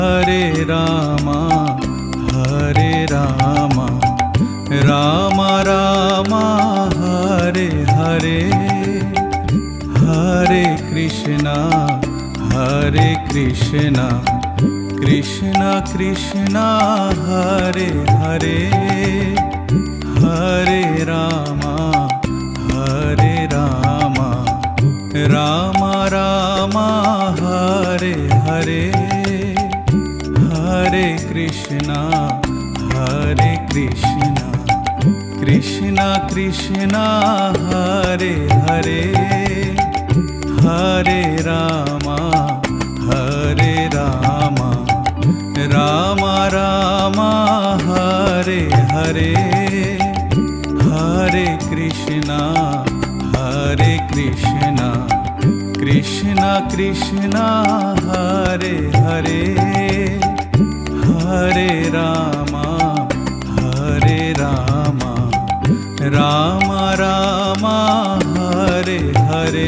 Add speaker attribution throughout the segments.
Speaker 1: हरे रामा राम राम हरे हरे, हरे कृष्णा कृष्ण कृष्ण हरे हरे, हरे राम राम राम हरे हरे, हरे कृष्णा कृष्ण कृष्ण हरे हरे, हरे राम राम राम हरे हरे, हरे कृष्णा कृष्ण कृष्ण हरे हरे, हरे राम राम राम हरे हरे।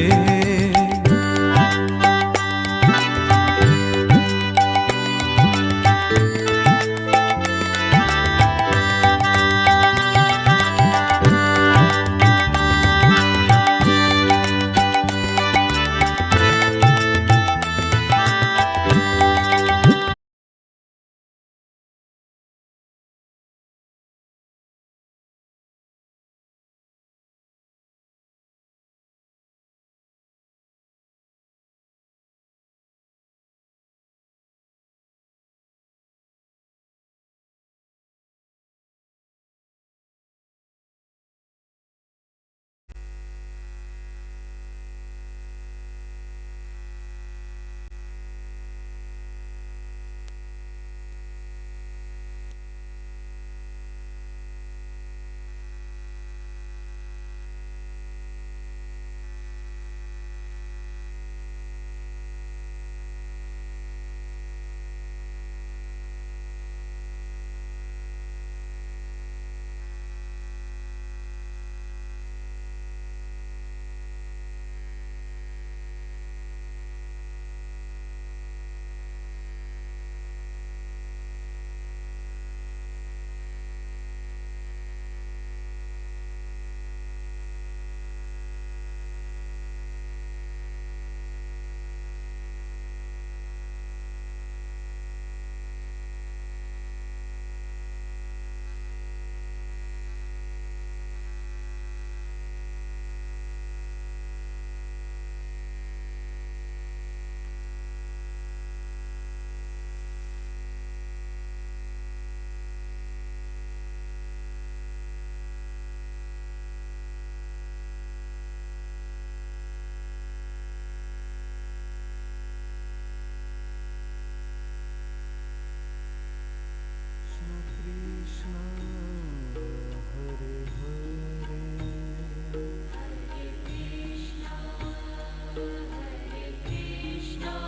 Speaker 1: हरे कृष्णा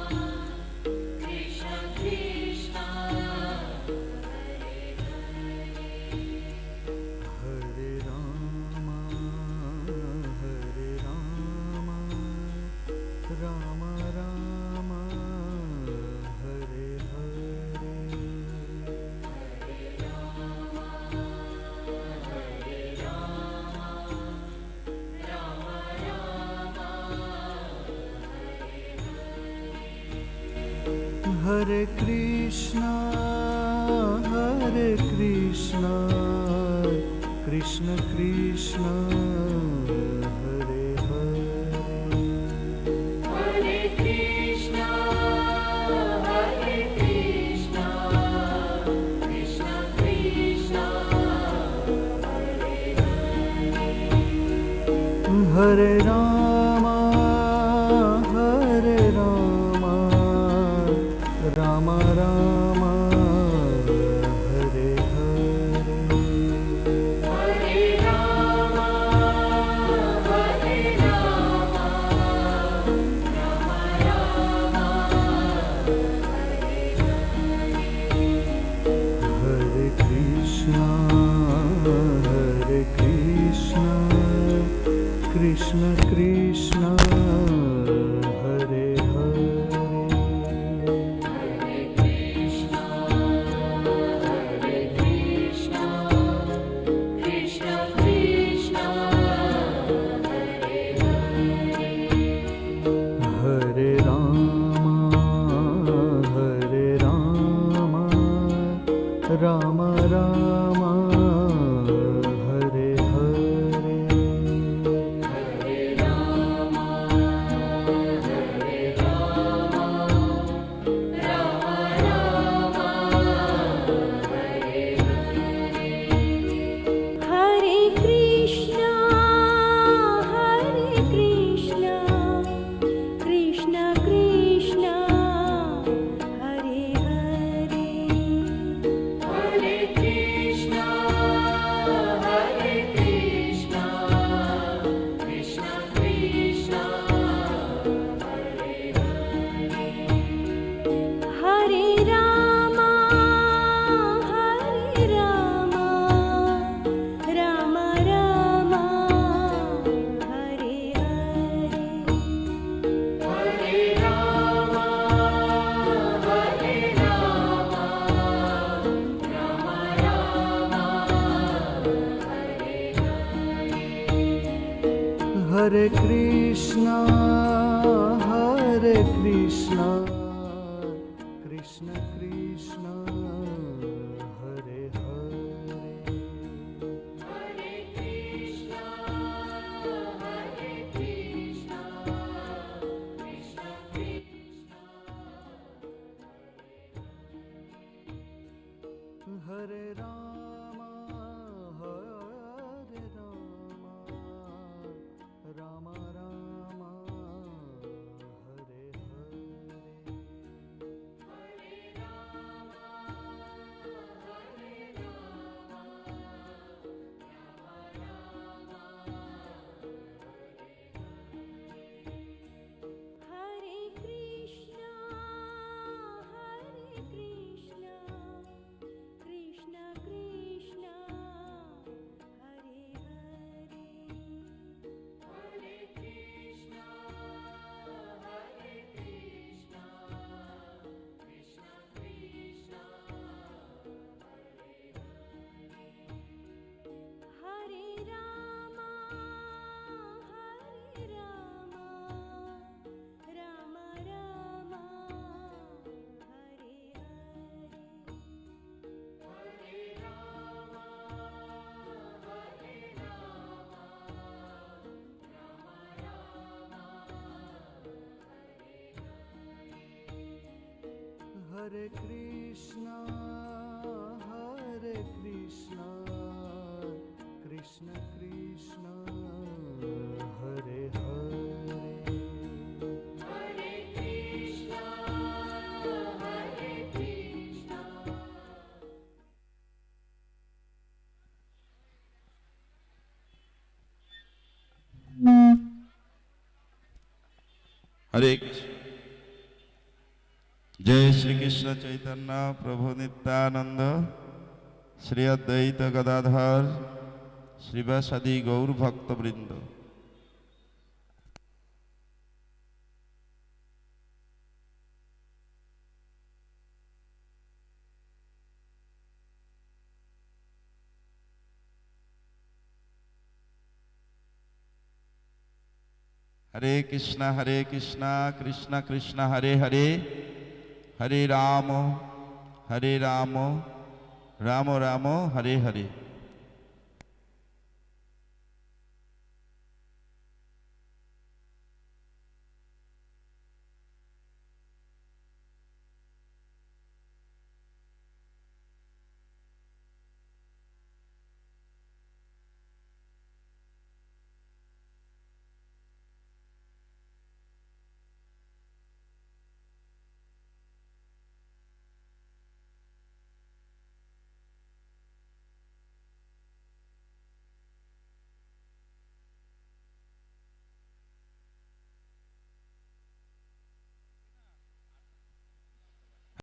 Speaker 1: कृष्ण कृष्ण हरे हरे,
Speaker 2: हरे कृष्णा कृष्ण कृष्ण हरे हरे,
Speaker 1: हरे राम राम राम हरे हरे,
Speaker 2: हरे राम राम राम हरे हरे,
Speaker 1: हरे कृष्णा कृष्ण कृष्ण हरे हरे,
Speaker 2: हरे Krishna
Speaker 1: Ram Ram Hare Hare
Speaker 3: Hare Krishna Krishna Krishna Hare Hare
Speaker 2: Hare Krishna, Hare Krishna, Krishna Krishna, Hare Hare.
Speaker 3: हरे Ram Ram Ram Hare Hare
Speaker 2: Hare Rama, Hare Rama, Rama Rama, Hare Hare.
Speaker 1: हरे Krishna Krishna Krishna Hare Hare
Speaker 2: Hare Krishna, Hare Krishna, Krishna Krishna,
Speaker 1: हरे Ram Ram Ram Hare Hare
Speaker 3: Hare Krishna Krishna Krishna Hare Hare
Speaker 2: Hare Krishna, Hare Krishna, Krishna Krishna,
Speaker 3: हरे Ram Ram Ram Hare Hare
Speaker 1: Hare Krishna Krishna Krishna Hare Hare
Speaker 2: Hare Krishna, Hare Krishna.
Speaker 4: हरे कृष्ण। जय श्री कृष्ण चैतन्य प्रभु नित्यानंद श्री अद्वैत गदाधर श्रीवासादि गौर भक्त वृंद। हरे कृष्णा कृष्ण कृष्ण हरे हरे हरे राम राम राम हरे हरे।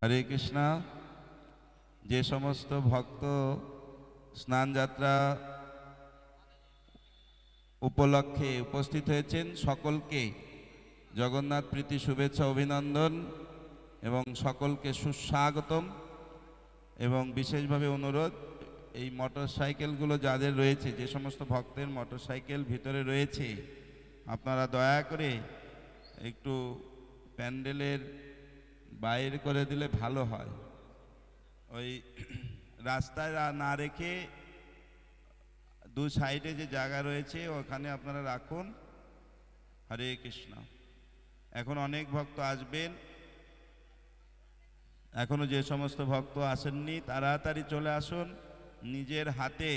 Speaker 4: हरे कृष्णा। जे समस्त भक्त स्नान यात्रा उपलक्षे उपस्थित हয়েছেন সকলকে जगन्नाथ प्रीति शुभेच्छा अभिनंदन एवं सकलके सुस्वागतम एवं विशेषभावे अनुरोध এই মোটরসাইকেলগুলো যাদের রয়েছে যে সমস্ত ভক্তের মোটরসাইকেল ভিতরে রয়েছে আপনারা দয়া করে একটু প্যান্ডেলের বাইরে করে দিলে ভালো হয়। ওই রাস্তায় না রেখে দু সাইডে যে জায়গা রয়েছে ওখানে আপনারা রাখুন। হরে কৃষ্ণ। এখন অনেক ভক্ত আসবেন, এখনো যে সমস্ত ভক্ত আসেননি তাড়াতাড়ি চলে আসুন। নিজের হাতে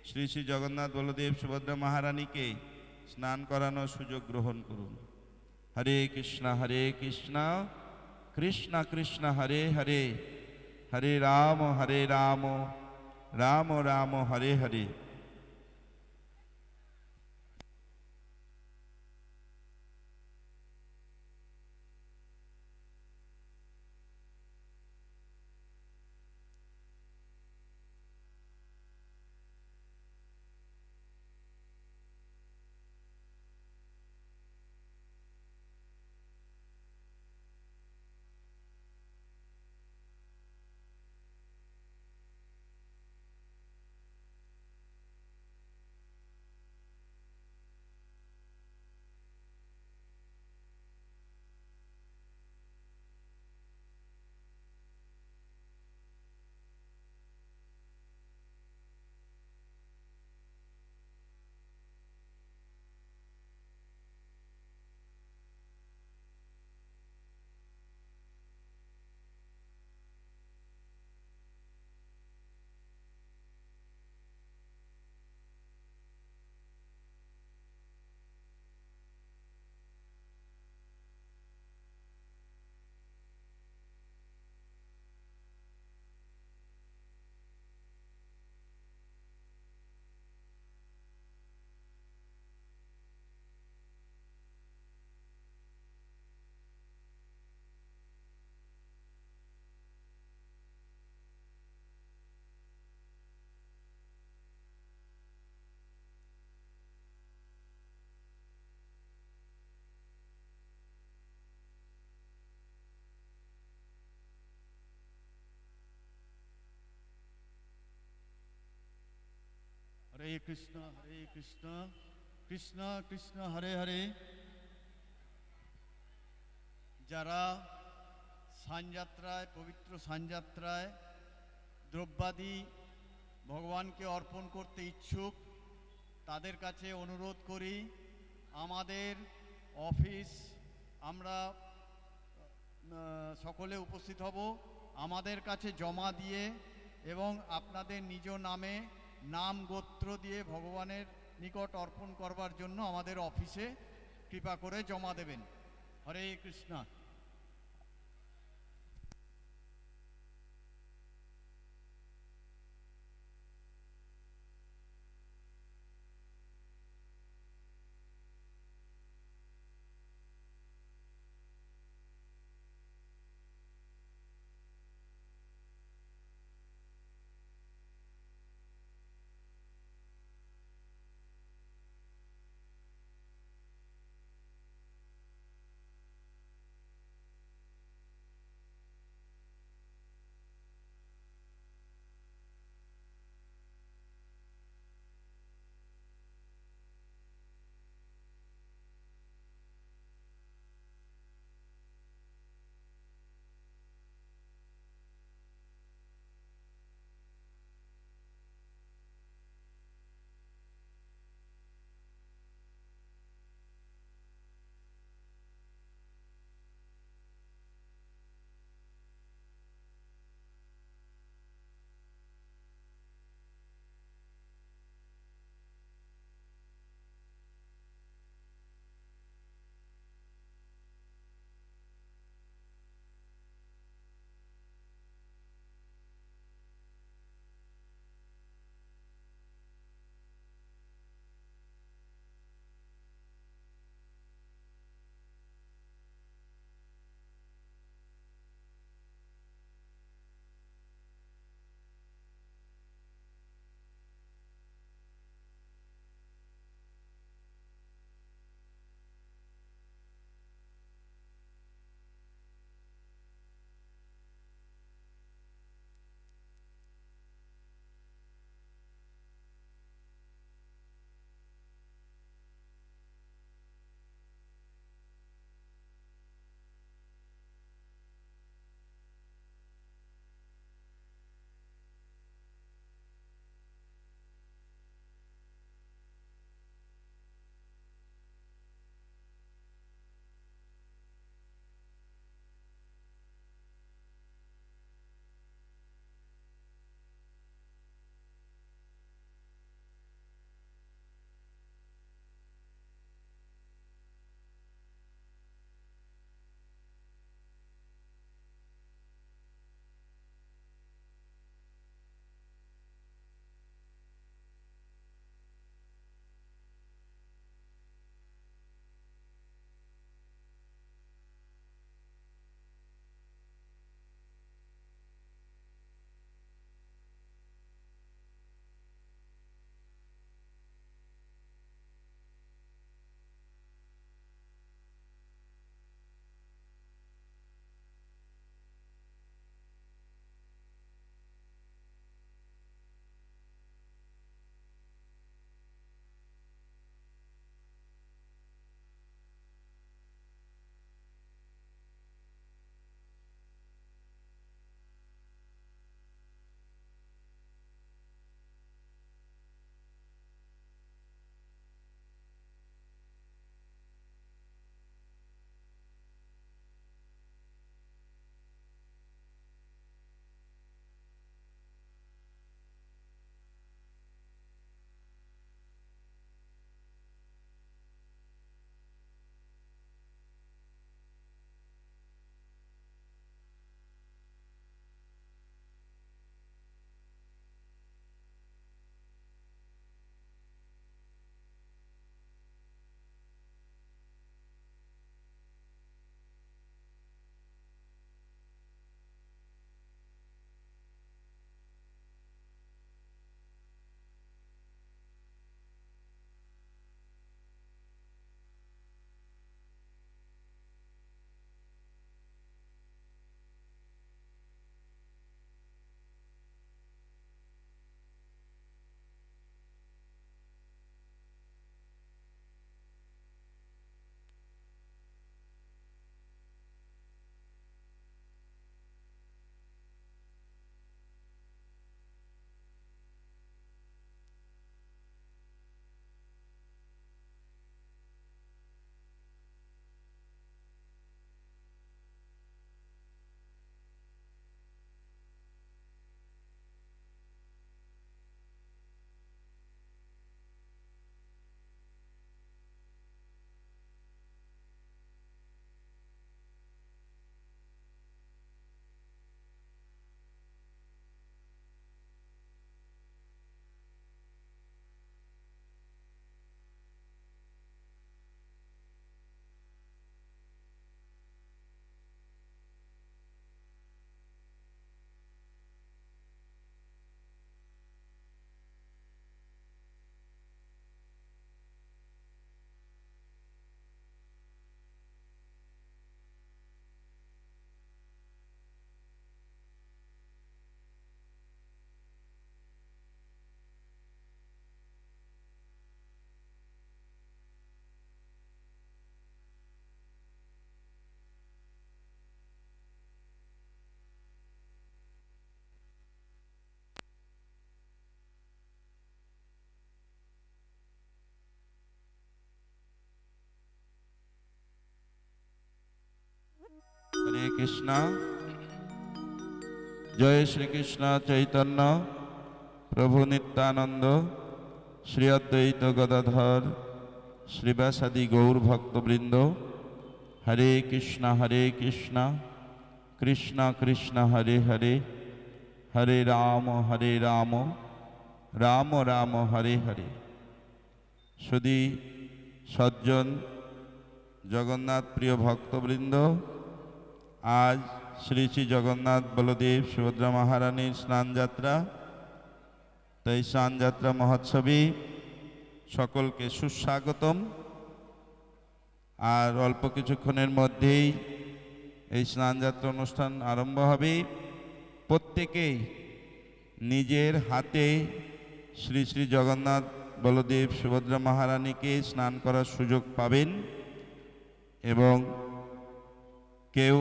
Speaker 4: শ্রী শ্রী জগন্নাথ বলদেব সুভদ্রা মহারানীকে স্নান করানোর সুযোগ গ্রহণ করুন। হরে কৃষ্ণ কৃষ্ণ কৃষ্ণ হরে হরে, হরে রাম রাম রাম হরে হরে।
Speaker 5: হরে কৃষ্ণ কৃষ্ণ কৃষ্ণ হরে হরে। যারা সানযাত্রায়, পবিত্র সানযাত্রায় দ্রব্যাদি ভগবানকে অর্পণ করতে ইচ্ছুক, তাদের কাছে অনুরোধ করি, আমাদের অফিস আমরা সকলে উপস্থিত হব, আমাদের কাছে জমা দিয়ে এবং আপনাদের নিজ নামে নাম গোত্র দিয়ে ভগবানের নিকট অর্পণ করবার জন্য আমাদের অফিসে কৃপা করে জমা দেবেন। হরে কৃষ্ণ।
Speaker 4: হরে কৃষ্ণ। জয় শ্রীকৃষ্ণ চৈতন্য প্রভু নিত্যানন্দ শ্রী অদ্বৈত গদাধর শ্রীবাসাদি গৌর ভক্তবৃন্দ। হরে কৃষ্ণ কৃষ্ণ কৃষ্ণ হরে হরে, হরে রাম রাম রাম হরে হরে। সুধী সজ্জন জগন্নাথ প্রিয় ভক্তবৃন্দ, আজ শ্রী শ্রী জগন্নাথ বলদেব সুভদ্রা মহারানীর স্নানযাত্রা। তাই স্নানযাত্রা মহোৎসবে সকলকে সুস্বাগতম। আর অল্প কিছুক্ষণের মধ্যেই এই স্নানযাত্রা অনুষ্ঠান আরম্ভ হবে। প্রত্যেকেই নিজের হাতে শ্রী শ্রী জগন্নাথ বলদেব সুভদ্রা মহারানীকে স্নান করার সুযোগ পাবেন এবং কেউ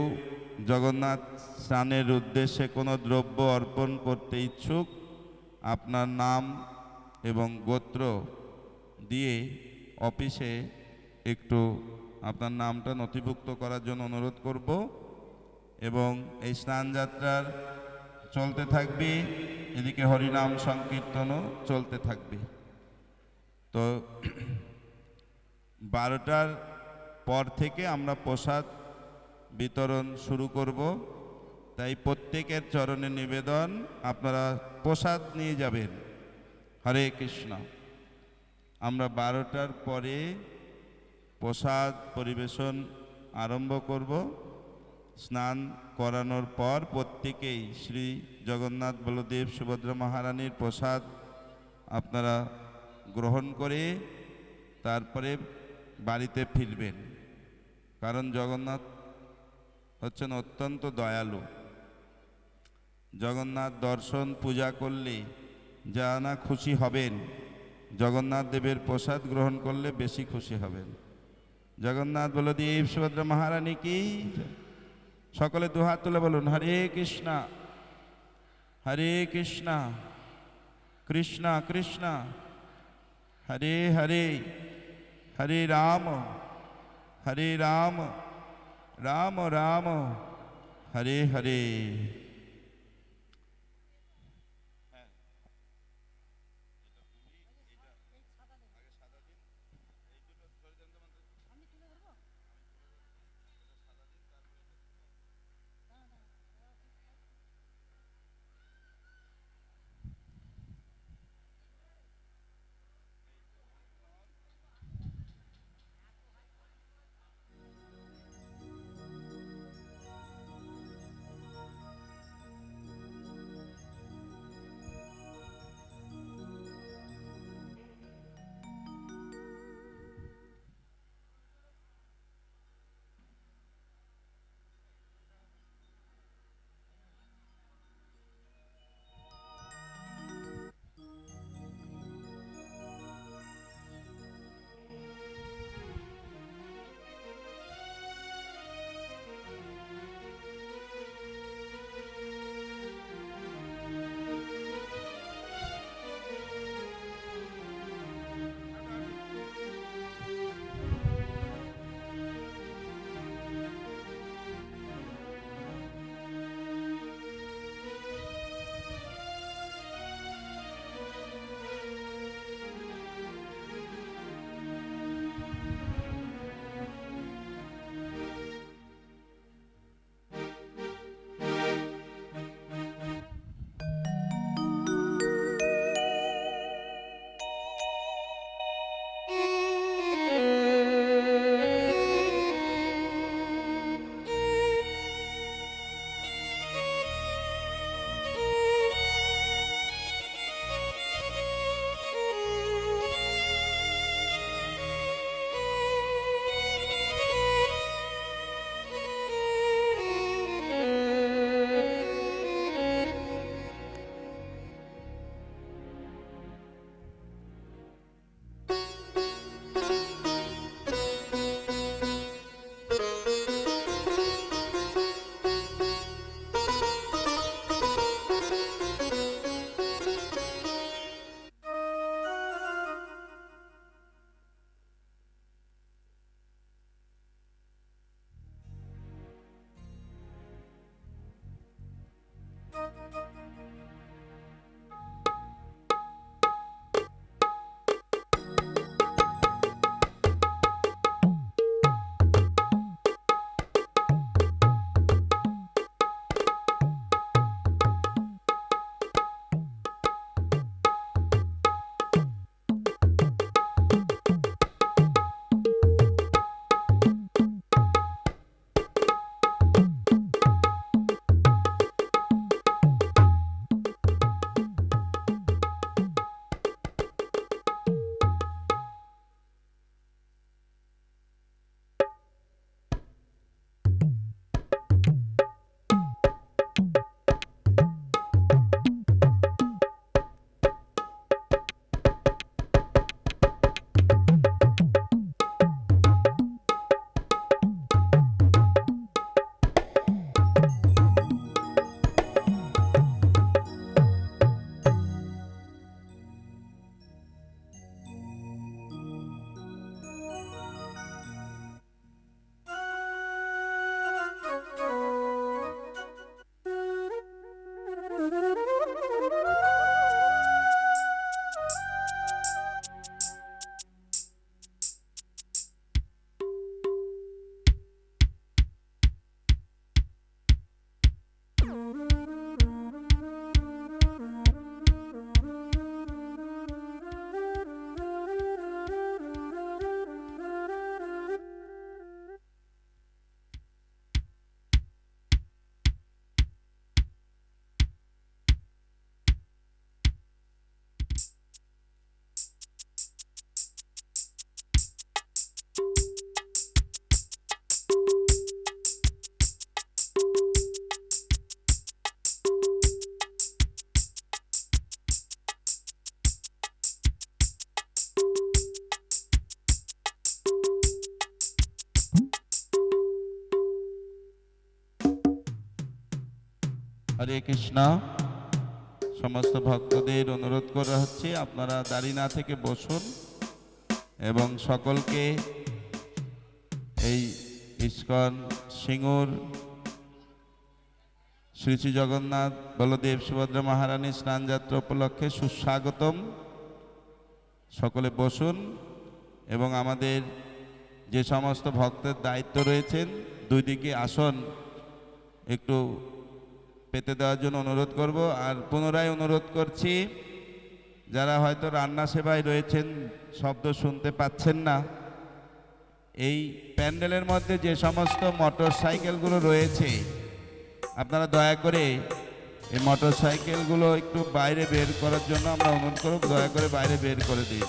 Speaker 4: জগন্নাথ স্নানের উদ্দেশ্যে কোনো দ্রব্য অর্পণ করতে ইচ্ছুক, আপনার নাম এবং গোত্র দিয়ে অফিসে একটু আপনার নামটা নথিভুক্ত করার জন্য অনুরোধ করব। এবং এই স্নানযাত্রার চলতে থাকবে, এদিকে হরিনাম সংকীর্তনও চলতে থাকবে। তো 12টার পর থেকে আমরা প্রসাদ বিতরণ শুরু করব। তাই প্রত্যেকের চরণে নিবেদন, আপনারা প্রসাদ নিয়ে যাবেন। হরে কৃষ্ণ। আমরা 12টার পরে প্রসাদ পরিবেশন আরম্ভ করব। স্নান করানোর পর প্রত্যেকেই শ্রী জগন্নাথ বলদেব সুভদ্রা মহারানীর প্রসাদ আপনারা গ্রহণ করে তারপরে বাড়িতে ফিরবেন। কারণ জগন্নাথ হচ্ছেন অত্যন্ত দয়ালু। জগন্নাথ দর্শন পূজা করলে যা না খুশি হবেন, জগন্নাথ দেবের প্রসাদ গ্রহণ করলে বেশি খুশি হবেন। জগন্নাথ বলদেব সুভদ্রা মহারানী কি। সকলে দুহাত তুলে বলুন হরে কৃষ্ণ কৃষ্ণ কৃষ্ণ হরে হরে, হরে রাম রাম রাম হরে হরে। হরে কৃষ্ণ। সমস্ত ভক্তদের অনুরোধ করা হচ্ছে আপনারা দাঁড়িয়ে না থেকে বসুন এবং সকলকে এই ইস্কন সিঙ্গুর শ্রী শ্রী জগন্নাথ বলদেব সুভদ্রা মহারানী স্নানযাত্রা উপলক্ষে সুস্বাগতম। সকলে বসুন এবং আমাদের যে সমস্ত ভক্তের দায়িত্ব রয়েছেন দুই দিকে আসন একটু পেতে দেওয়ার জন্য অনুরোধ করব। আর পুনরায় অনুরোধ করছি যারা হয়তো রান্না সেবায় রয়েছেন শব্দ শুনতে পাচ্ছেন না, এই প্যান্ডেলের মধ্যে যে সমস্ত মোটর সাইকেলগুলো রয়েছে আপনারা দয়া করে এই মোটর সাইকেলগুলো একটু বাইরে বের করার জন্য আমরা অনুরোধ করব, দয়া করে বাইরে বের করে দিন।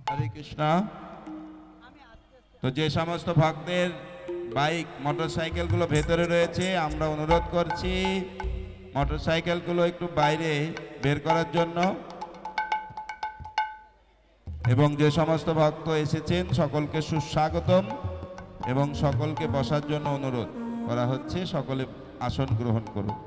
Speaker 4: হরে কৃষ্ণ। তো যে সমস্ত ভক্তের বাইক মোটর সাইকেলগুলো ভেতরে রয়েছে আমরা অনুরোধ করছি মোটর সাইকেলগুলো একটু বাইরে বের করার জন্য, এবং যে সমস্ত ভক্ত এসেছেন সকলকে সুস্বাগতম এবং সকলকে বসার জন্য অনুরোধ করা হচ্ছে। সকলে আসন গ্রহণ করুন।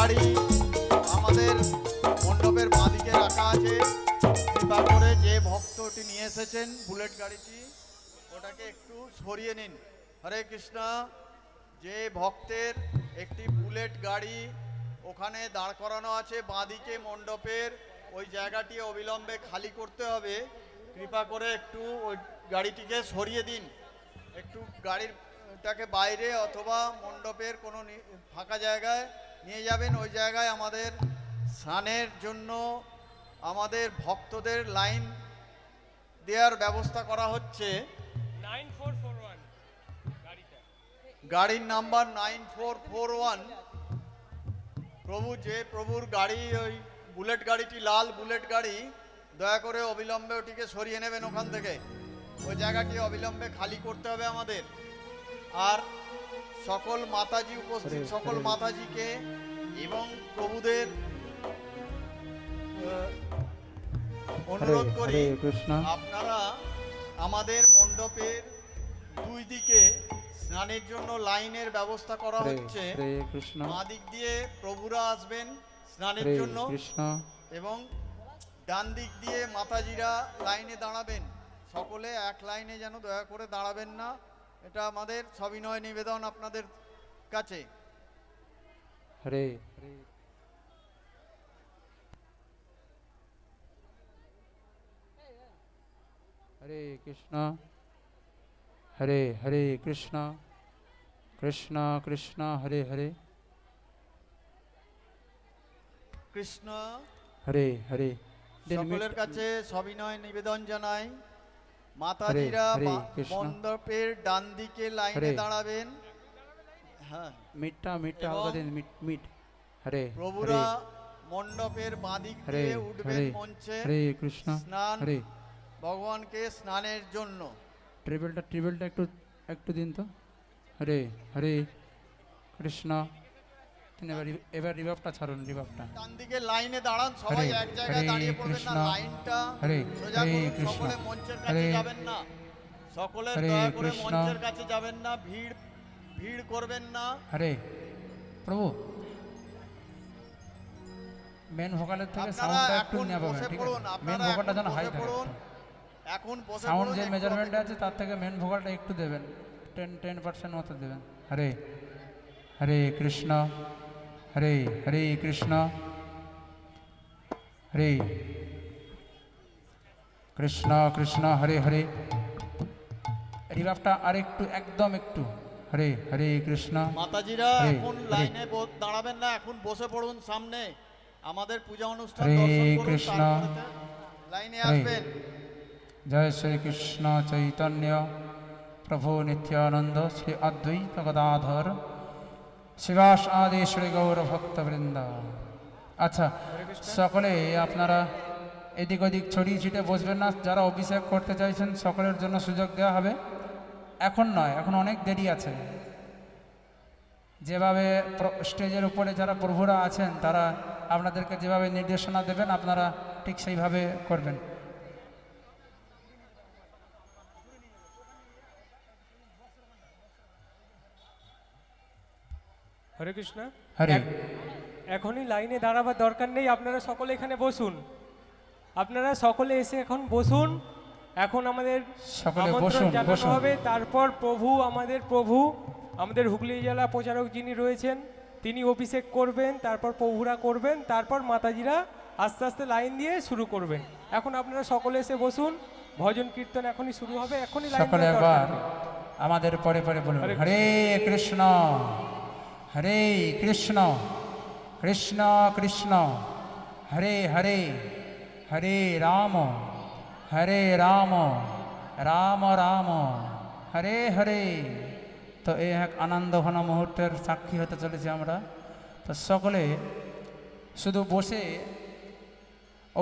Speaker 5: গাড়ি আমাদের মণ্ডপের বাঁদিকে রাখা আছে। কৃপা করে যে ভক্তটি নিয়ে এসেছেন বুলেট গাড়িটি, ওটাকে একটু সরিয়ে নিন। হরে কৃষ্ণ। যে ভক্তের একটি বুলেট গাড়ি ওখানে দাঁড় করানো আছে বাঁদিকে মণ্ডপের, ওই জায়গাটি অবিলম্বে খালি করতে হবে। কৃপা করে একটু ওই গাড়িটিকে সরিয়ে দিন। একটু গাড়িটাকে বাইরে অথবা মণ্ডপের কোনো ফাঁকা জায়গায় নিয়ে যাবেন। ওই জায়গায় আমাদের স্নানের জন্য আমাদের ভক্তদের লাইন দেওয়ার ব্যবস্থা করা হচ্ছে।
Speaker 6: 9441 গাড়িটা।
Speaker 5: গাড়ির নাম্বার 9441। প্রভুর গাড়ি, ওই বুলেট গাড়িটি লাল বুলেট গাড়ি, দয়া করে অবিলম্বে ওটিকে সরিয়ে নেবেন ওখান থেকে। ওই জায়গাটি অবিলম্বে খালি করতে হবে আমাদের। আর সকল মাতাজি উপস্থিত সকল মাতাজিকে এবং প্রভুদের অনুরোধ করি আপনারা আমাদের মণ্ডপের দুই দিকে স্নানের জন্য লাইনের ব্যবস্থা করা হচ্ছে। মা দিক দিয়ে প্রভুরা আসবেন স্নানের জন্য এবং ডান দিক দিয়ে মাতাজিরা লাইনে দাঁড়াবেন। সকলে এক লাইনে যেন দয়া করে দাঁড়াবেন না, এটা আমাদের সবিনয় নিবেদন আপনাদের কাছে।
Speaker 7: হরে হরে কৃষ্ণ হরে হরে কৃষ্ণ কৃষ্ণ কৃষ্ণ হরে হরে
Speaker 5: কৃষ্ণ
Speaker 7: হরে হরে।
Speaker 5: সকলের কাছে সবিনয় নিবেদন জানাই, মাতাজিরা
Speaker 7: হরে কৃষ্ণ।
Speaker 5: মণ্ডপের ডান দিকে লাইনে দাঁড়াবেন। হ্যাঁ,
Speaker 7: মিটটা মিটটা
Speaker 5: এবং
Speaker 7: আলগা দিন, মিট মিট। হরে
Speaker 5: প্রভুরা মণ্ডপের বাঁদিক
Speaker 7: হরে
Speaker 5: দিয়ে উঠবেন
Speaker 7: হরে
Speaker 5: মঞ্চে
Speaker 7: হরে কৃষ্ণ
Speaker 5: স্নান
Speaker 7: হরে।
Speaker 5: ভগবানকে স্নানের জন্য।
Speaker 7: ট্রিবেলটা একটু একটু দিন তো। হরে হরে কৃষ্ণ। এবার রিভাবটা ছাড়ুন, রিভাবটা।
Speaker 5: ডান দিকে লাইনে দাঁড়ান সবাই,
Speaker 7: হরে
Speaker 5: এক জায়গায়
Speaker 7: হরে
Speaker 5: দাঁড়িয়ে পড়বেন না,
Speaker 7: কৃষ্ণ
Speaker 5: লাইনটা
Speaker 7: হরে
Speaker 5: সোজা
Speaker 7: হরে
Speaker 5: করুন।
Speaker 7: কৃষ্ণ
Speaker 5: সকলে মঞ্চের কাছে
Speaker 7: হরে
Speaker 5: যাবেন না, সকলে
Speaker 7: হরে
Speaker 5: দয়া করে
Speaker 7: কৃষ্ণ।
Speaker 5: মঞ্চের কাছে যাবেন না, ভিড় করবেন না।
Speaker 7: হরে প্রভু। মেন ভোকালের থেকে
Speaker 5: আপনারা
Speaker 7: সাউন্ডটা একটু
Speaker 5: এখন
Speaker 7: নেওয়া পাবেন,
Speaker 5: বসে
Speaker 7: ঠিক
Speaker 5: পড়ুন,
Speaker 7: আছে? মেন
Speaker 5: আপনারা
Speaker 7: ভোকালটা যেন
Speaker 5: এখন
Speaker 7: হাই
Speaker 5: বসে
Speaker 7: থাকে।
Speaker 5: পড়ুন, এখন বসে
Speaker 7: সাউন্ড
Speaker 5: পড়ুন,
Speaker 7: যে
Speaker 5: একটু
Speaker 7: মেজারমেন্ট
Speaker 5: অপেক্ষা
Speaker 7: আছে তার থেকে মেন ভোকালটা একটু দেবেন, 10% মতো দেবেন। হরে হরে কৃষ্ণ হরে হরে কৃষ্ণ হরে কৃষ্ণ কৃষ্ণ হরে হরে। রিভাবটা আরেকটু, একদম একটু। হরে হরে কৃষ্ণ।
Speaker 5: মাতাজিরা
Speaker 7: হরে,
Speaker 5: এখন
Speaker 7: হরে।
Speaker 5: লাইনে দাঁড়াবেন না, এখন বসে পড়ুন সামনে, আমাদের পূজা অনুষ্ঠান
Speaker 7: হরে
Speaker 5: দর্শন করুন,
Speaker 7: কৃষ্ণ।
Speaker 5: তারপরে লাইনে
Speaker 7: হরে।
Speaker 5: আসবেন।
Speaker 7: জয় শ্রী কৃষ্ণ চৈতন্য প্রভু নিত্যানন্দ শ্রী অদ্বৈত গদাধর শিবাস আদি শ্রী গৌর ভক্তবৃন্দ। আচ্ছা, সকলে আপনারা এদিক ওদিক ছড়িয়ে ছিটে বসবেন না। যারা অভিষেক করতে চাইছেন সকলের জন্য সুযোগ দেওয়া হবে। এখন নয়, এখন অনেক দেরি আছে। যেভাবে স্টেজের উপরে যারা প্রভুরা আছেন তারা আপনাদেরকে যেভাবে নির্দেশনা দেবেন আপনারা ঠিক সেইভাবে করবেন।
Speaker 6: হরে কৃষ্ণ।
Speaker 7: হরে
Speaker 6: এখনই লাইনে দাঁড়াবার দরকার নেই, আপনারা সকলে এখানে বসুন। আপনারা সকলে এসে এখন বসুন। এখন আমাদের
Speaker 7: সকলে
Speaker 6: আমন্ত্রণ
Speaker 7: বসুন,
Speaker 6: জানানো
Speaker 7: বসুন।
Speaker 6: হবে। তারপর প্রভু আমাদের হুগলি জেলা প্রচারক যিনি রয়েছেন তিনি অভিষেক করবেন, তারপর প্রভুরা করবেন, তারপর মাতাজিরা আস্তে আস্তে লাইন দিয়ে শুরু করবেন। এখন আপনারা সকলে এসে বসুন, ভজন কীর্তন এখনই শুরু হবে। এখনই লাইন
Speaker 7: সকলে
Speaker 6: দেওয়ার
Speaker 7: একবার
Speaker 6: দরকার নেই।
Speaker 7: আমাদের পরে পরে বলুন,
Speaker 6: হরে
Speaker 7: হরে কৃষ্ণ হরে কৃষ্ণ কৃষ্ণ কৃষ্ণ হরে হরে হরে রাম রাম রাম হরে হরে। তো এই এক আনন্দঘন মুহূর্তের সাক্ষী হতে চলেছি আমরা। তো সকলে শুধু বসে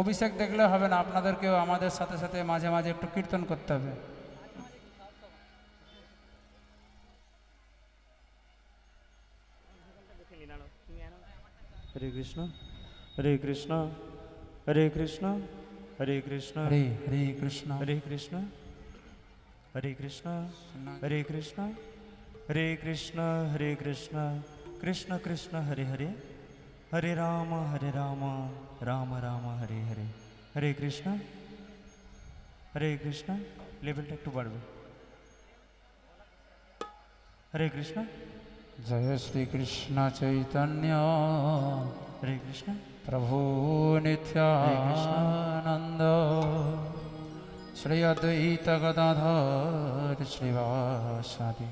Speaker 7: অভিষেক দেখলে হবে না, আপনাদেরকেও আমাদের সাথে সাথে মাঝে মাঝে একটু কীর্তন করতে হবে।
Speaker 8: হরে কৃষ্ণ হরে কৃষ্ণ হরে কৃষ্ণ হরে কৃষ্ণ
Speaker 7: হরে হরে কৃষ্ণ
Speaker 8: হরে কৃষ্ণ হরে কৃষ্ণ হরে কৃষ্ণ হরে কৃষ্ণ হরে কৃষ্ণ কৃষ্ণ কৃষ্ণ হরে হরে हरे राम राम राम हरे हरे हरे कृष्णा लेवलটা একটু বাড়বে हरे कृष्णा
Speaker 7: जय श्री कृष्ण चैतन्य
Speaker 8: हरे कृष्णा
Speaker 7: प्रभु नित्यानंद श्री अद्वैत गदाधर श्रीवासादि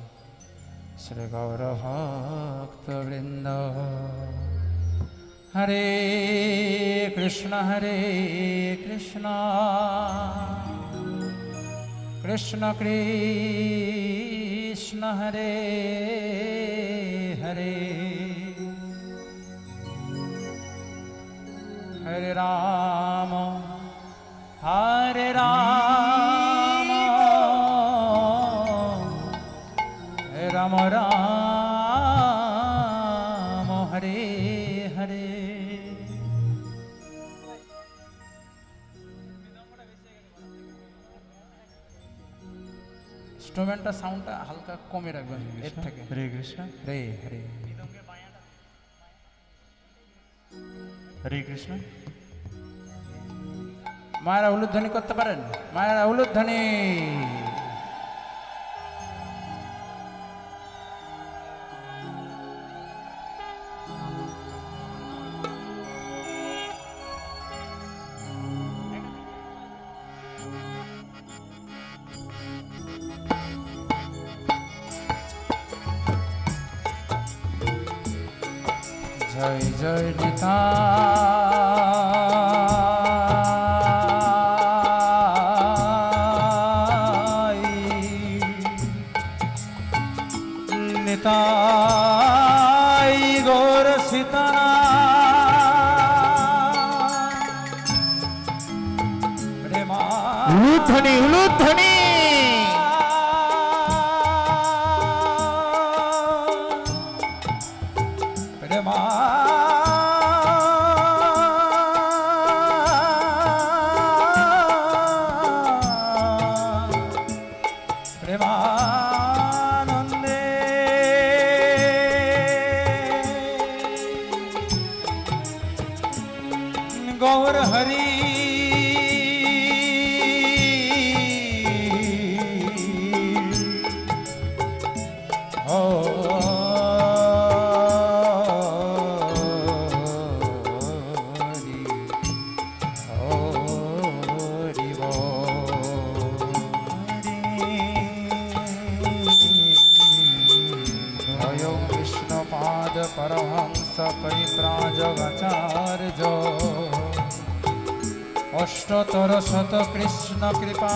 Speaker 7: श्री गौरभक्तवृंद हरे कृष्ण कृष्ण कृष्ण हरे हरे हरे राम राम राम हरे हरे ইনস্ট্রুমেন্টটা সাউন্ডটা হালকা কমে রাখবেন এর থেকে
Speaker 8: हरे कृष्णा
Speaker 7: রে হরে
Speaker 8: हरे कृष्णा
Speaker 7: মায়েরা উলুধ্বনি করতে পারেন মায়েরা উলুধ্বনি জয় জয় নিতাই গৌর সীতারাম উলুধ্বনি উলুধ্বনি প্রেমা প্রেমানন্দে গৌর হরি ও परहंस परिव्राजगाचार्य अष्टतर शत कृष्ण कृपा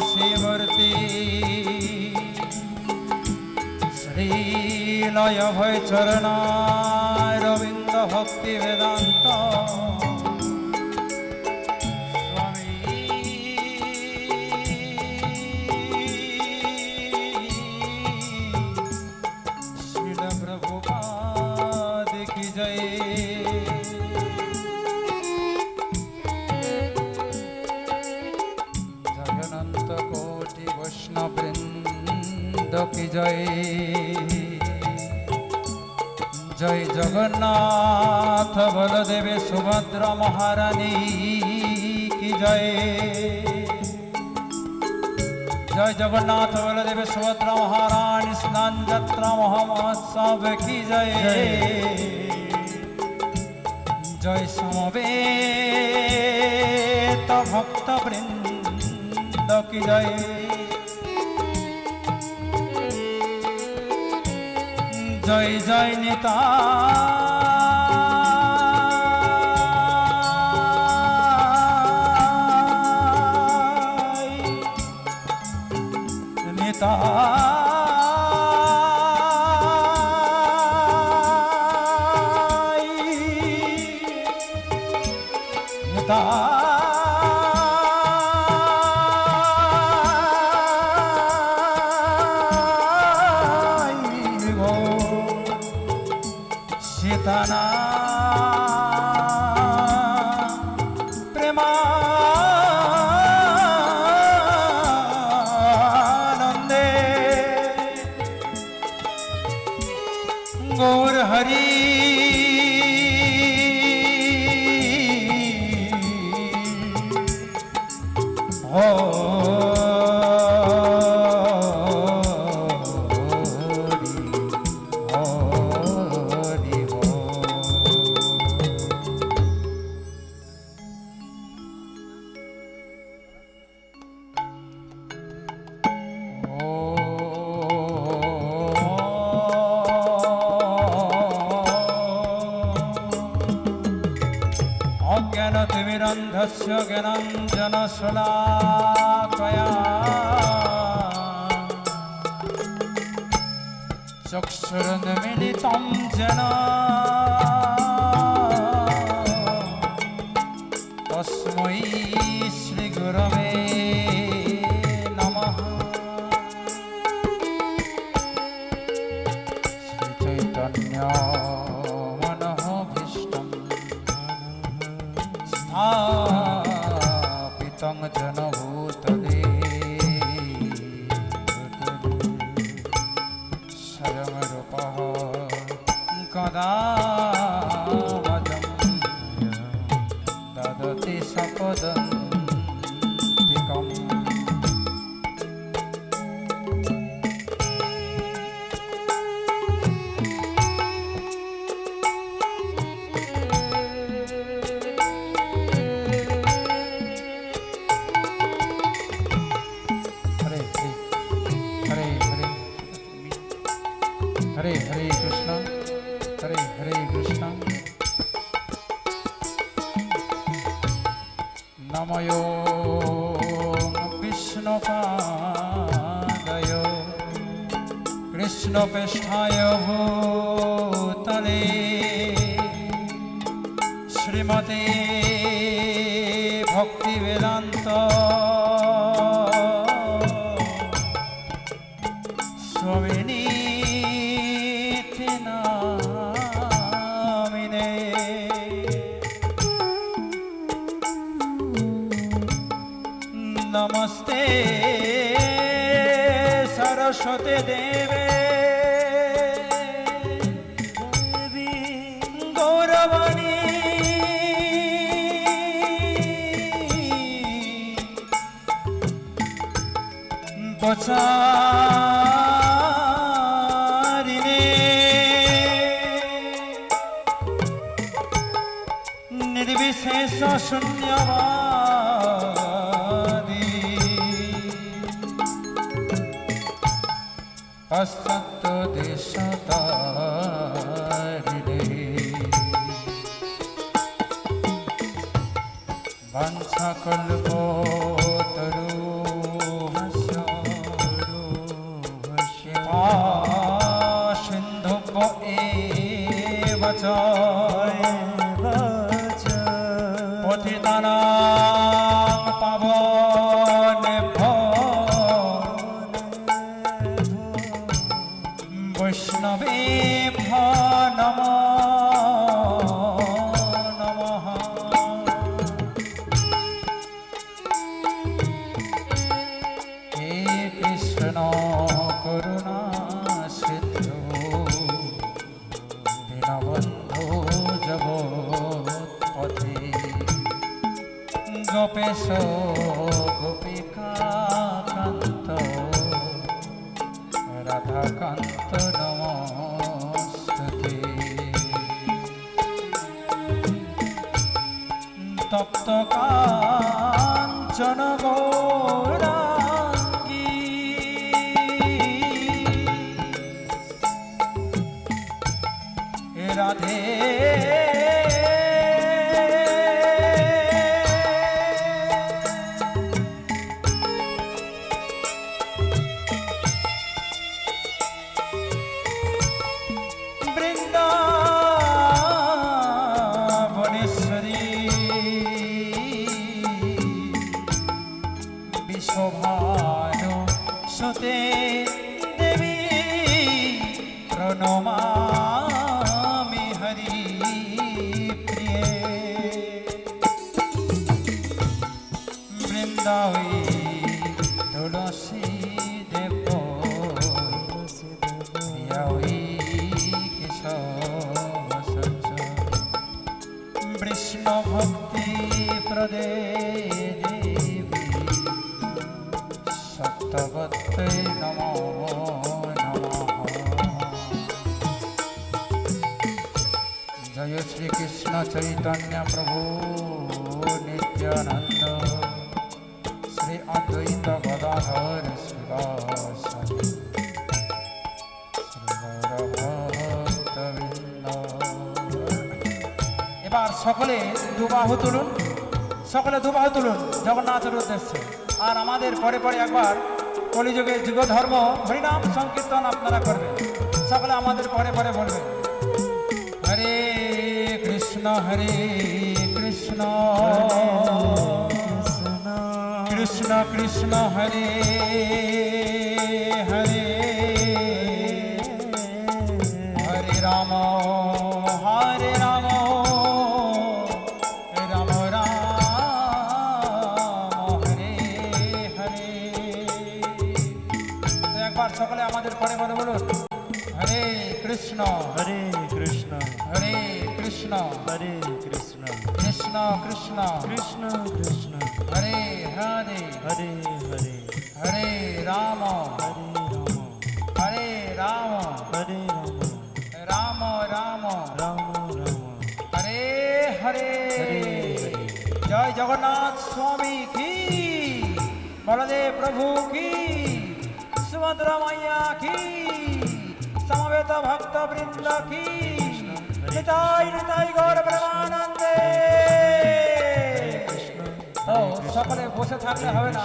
Speaker 7: श्रीमूर्ति श्रीलय भय चरणारविंद भक्ति वेदांत जगनंत कोटि वैष्णव वृंद की जय जय जगन्नाथ बलदेव सुभद्रा महारानी की जय जय जगन्नाथ बलदेव सुभद्रा महारानी स्नान यात्रा महोत्सव की जय जय समवेत भक्त वृंद की जय जय जय सीताना प्रेमानंदे गौर हरि ज्ञानाञ्जनाञ्जस्य ज्ञानाञ्जनशलाकया चक्षुरुन्मिलितं येन तस्मै श्रीगुरवे नमः। श्रीचैतन्यमनोभीष्टं स्थापितं जनभूतले स्वयं रूपः कदा मदं ददति सपदन्तिकम्। हरे हरे कृष्ण हरे हरे कृष्ण नमयो विष्णुपादय कृष्णपृष्ठाय भूतले श्रीमते भक्तिवेदान्त स्वामिनी नामिने। नमस्ते सरस्वती देवे गौरवाणी प्रचारिणे निर्विशेष शून्यवादी पश्चात् देशतारिणे वंशकल्पतरुभ्यश्च सिन्धुभ्य एव च पतितानां पावनेभ्यो वैष्णवेभ्यो नमो नमः। हे कृष्ण करुणा सिन्धु दीनबन्धो जगत्पते गोपेश गोपिकान्त राधाकान्त नमोस्तुते। तप्त काञ्चन गौराङ्गी राधे शोभानु सुते देवी प्रणमामि हरि प्रिये। वृंदावी तुलसी देव प्रियावी केशव सच विष्णु भक्ति प्रदे सप्तवत्ते नमो नमः। जय श्री कृष्ण चैतन्य प्रभु नित्यानंद श्री अद्वैत गदाधर शिवासादि ভক্তবৃন্দ। এবার সকলে দুবাহু তুলুন, সকলে দুবাহু তুলুন জগন্নাথের উদ্দেশ্যে। আর আমাদের পরে পরে একবার কলিযুগে যুগ ধর্ম হরিনাম সংকীর্তন আপনারা করবেন। সকলে আমাদের পরে পরে বলবেন হরে কৃষ্ণ কৃষ্ণ কৃষ্ণ কৃষ্ণ হরে হরে হরে রাম হরে রাম রাম রাম হরে হরে। তো একবার সকলে আমাদের পরে পরে বলুন হরে কৃষ্ণ
Speaker 8: হরে কৃষ্ণ
Speaker 7: হরে কৃষ্ণ
Speaker 8: হরে কৃষ্ণ
Speaker 7: কৃষ্ণ কৃষ্ণ
Speaker 8: কৃষ্ণ কৃষ্ণ
Speaker 7: হরে হরে
Speaker 8: হরে হরে
Speaker 7: হরে রাম
Speaker 8: হরে রাম
Speaker 7: হরে রাম
Speaker 8: হরে
Speaker 7: রাম
Speaker 8: রাম
Speaker 7: রাম
Speaker 8: রাম রাম
Speaker 7: হরে হরে
Speaker 8: হরে।
Speaker 7: জয় জগন্নাথ স্বামী কি বলদেব প্রভু কি সুভদ্রা মাইয়া কি সমবেত ভক্ত বৃন্দ কি নিতাই নিতাই গৌর প্রেমানন্দে। তো সকলে বসে থাকলে হবে না,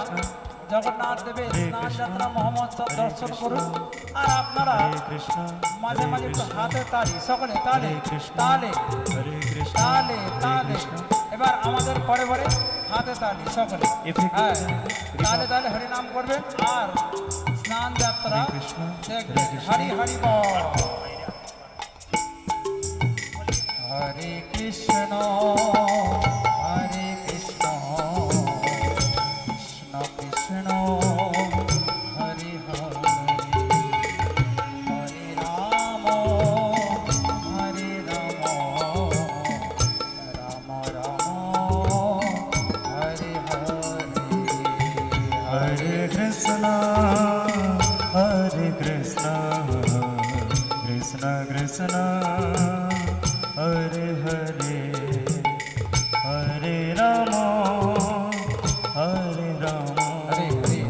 Speaker 7: জগন্নাথ দেবের স্নান যাত্রা মহোৎসব দর্শন করুন। আর আপনারা
Speaker 8: হরে কৃষ্ণ
Speaker 7: মাঝে মাঝে একটু হাতে তালি, সকলে তালে তালে
Speaker 8: হরে কৃষ্ণ
Speaker 7: তালে তালে। এবার আমাদের পরে পরে হাতে তালি সকলে, হ্যাঁ তালে তালে হরিনাম করবেন। আর স্নান যাত্রা দেখবেন। হরি হরি বল। হরে কৃষ্ণ হরে কৃষ্ণ কৃষ্ণ কৃষ্ণ হরে হরে হরে রাম হরে রাম রাম রাম হরে হরে
Speaker 8: হরে কৃষ্ণ কৃষ্ণ কৃষ্ণ হরে হরে হরে রাম হরে রাম
Speaker 7: হরে হরে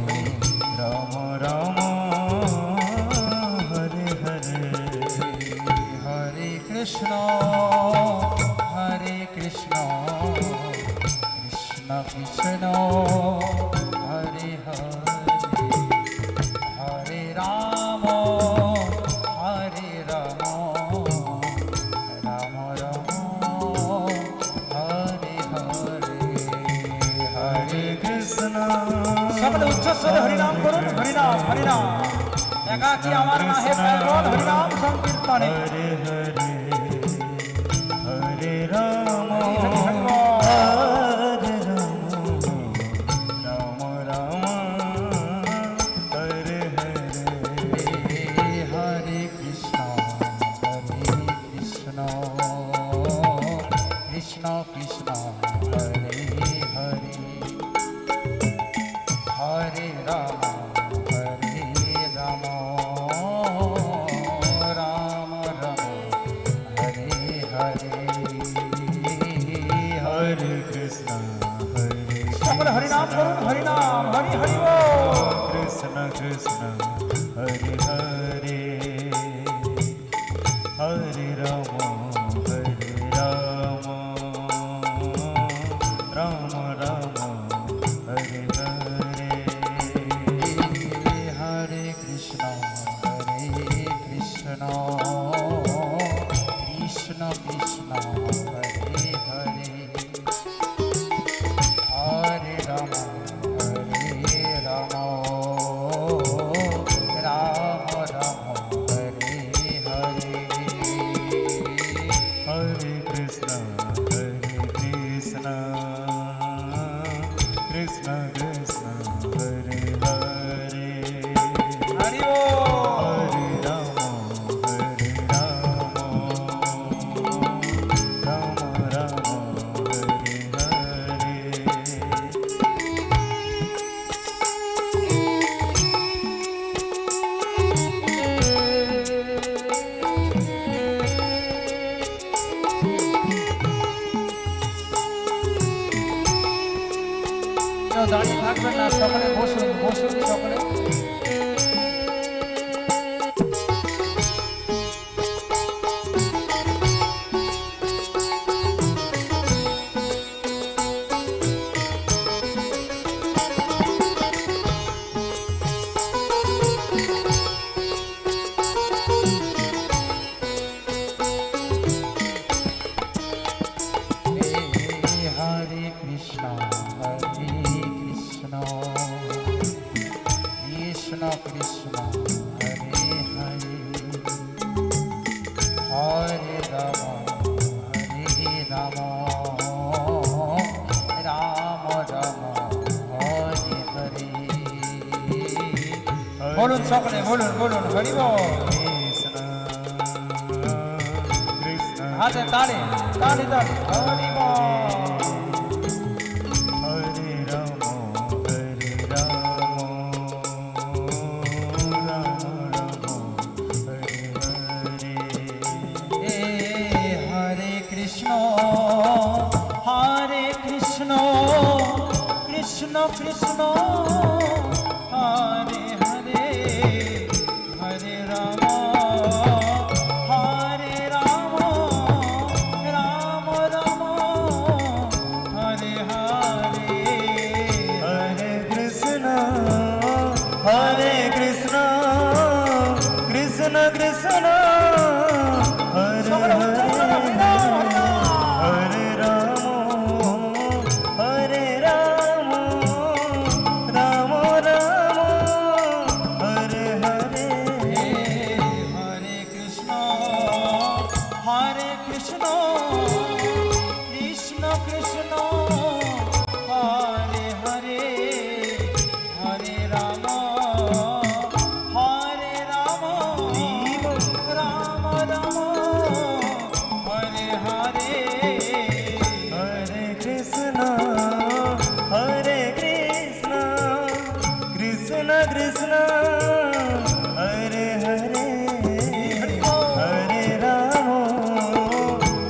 Speaker 8: রাম রাম হরে হরে
Speaker 7: হরে কৃষ্ণ কৃষ্ণ কৃষ্ণ হরে হরে হরে রাম রাম রাম হরে হরে
Speaker 8: হরে কৃষ্ণ
Speaker 7: সকলে উচ্চস্বরে হরিনাম করুন। হরিনাম হরিনাম একাকি আমার নাহে পাগল হরিনাম সংকীর্তনে।
Speaker 8: হরে হরে হরে রাম
Speaker 7: হরি হরি হরি বল।
Speaker 8: হরে রাম রাম রাম হরে হরে
Speaker 7: হরে কৃষ্ণ কৃষ্ণ কৃষ্ণ হরে হরে হরে রাম রাম রাম হরে হরে
Speaker 8: হরে কৃষ্ণ
Speaker 7: সকলে হরিনাম করুন। হরিনাম হরি হরি বল।
Speaker 8: কৃষ্ণ কৃষ্ণ হরে হরে হরে রাম রাম রাম হরে হরে
Speaker 7: হরে কৃষ্ণ কৃষ্ণ কৃষ্ণ হরে হরে হরে রাম রাম রাম হরে হরে
Speaker 8: হরে কৃষ্ণ কৃষ্ণ কৃষ্ণ হরে হরে
Speaker 7: হরি বল।
Speaker 8: হরে রাম রাম রাম হরে হরে
Speaker 7: কেউ দাঁড়িয়ে থাকবেন না, সকলে বসুন বসুন সকলে। সকলে বলুন বলুন হরি বল।
Speaker 8: কৃষ্ণ
Speaker 7: হাতে তালে তালে তালে হরি বল।
Speaker 8: হরে রাম রাম রাম হরে হরে।
Speaker 7: এ হরে কৃষ্ণ কৃষ্ণ কৃষ্ণ হরে হরে হরে রাম রাম রাম হরে হরে।
Speaker 8: হরে কৃষ্ণ কৃষ্ণ কৃষ্ণ হরে
Speaker 7: সকলে
Speaker 8: হরে।
Speaker 7: উচ্চারণ করো, হরি নাম, হরি নাম।
Speaker 8: হরে রাম রাম রাম হরে হরে।
Speaker 7: হরে কৃষ্ণ কৃষ্ণ কৃষ্ণ হরে হরে হরে রাম রাম রাম হরে হরে।
Speaker 8: হরে কৃষ্ণ কৃষ্ণ কৃষ্ণ হরে হরে।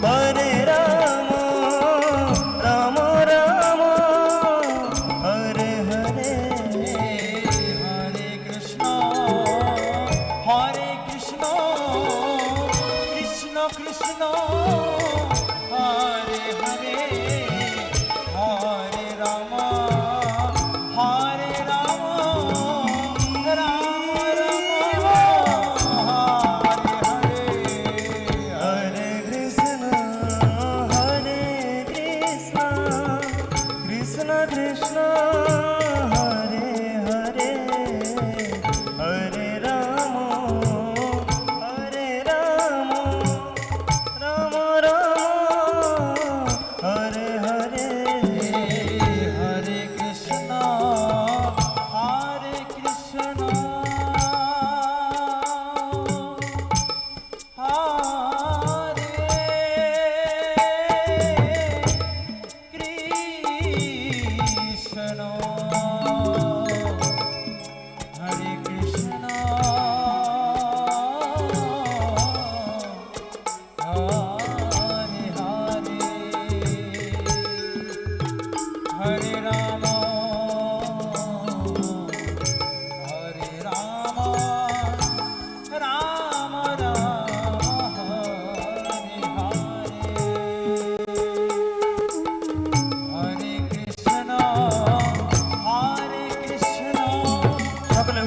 Speaker 8: হরে রাম রাম রাম হরে হরে।
Speaker 7: হরে কৃষ্ণ কৃষ্ণ কৃষ্ণ হরে হরে হরে রাম রাম রাম হরে হরে।
Speaker 8: হরে কৃষ্ণ কৃষ্ণ কৃষ্ণ হরে হরে। হরে রাম রাম রাম হরে হরে।
Speaker 7: হরে কৃষ্ণ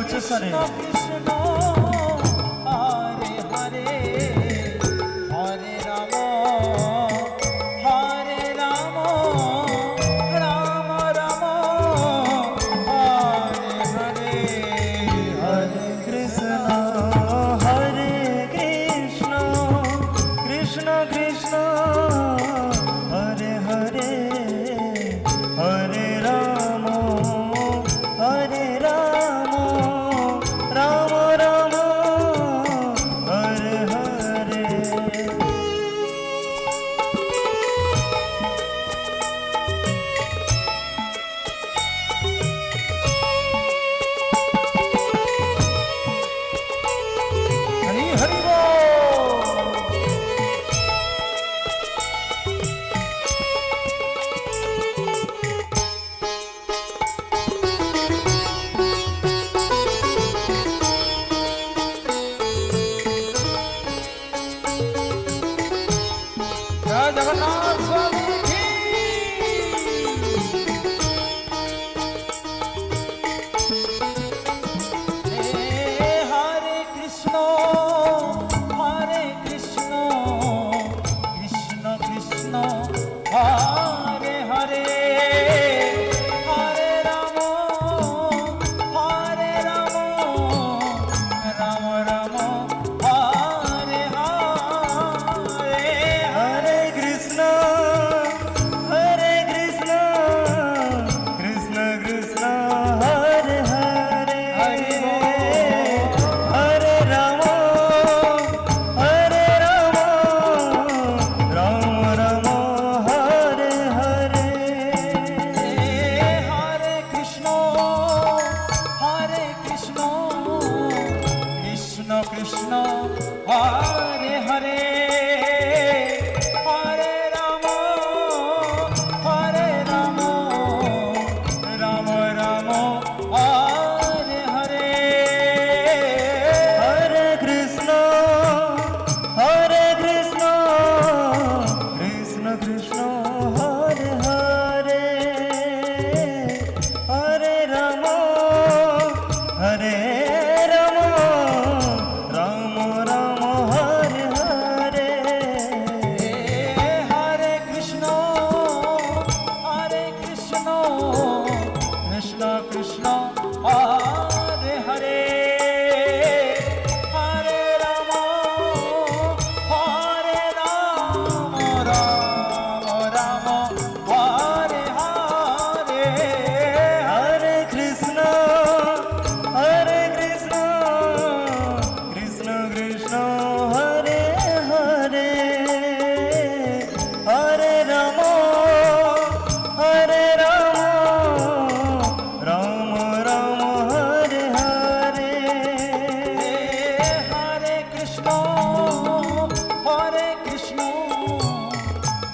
Speaker 8: উচ্চস্বরে
Speaker 7: কৃষ্ণ হরে হরে হরে রাম রাম রাম হরে হরে
Speaker 8: হরে কৃষ্ণ কৃষ্ণ কৃষ্ণ হরে হরে। হরে রাম রাম রাম হরে হরে।
Speaker 7: হরি হরি বল। জয় জগন্নাথ স্বামী কি। হরে কৃষ্ণ কৃষ্ণ কৃষ্ণ হরে হরে হরে রাম রাম রাম হরে হরে।
Speaker 8: হরে কৃষ্ণ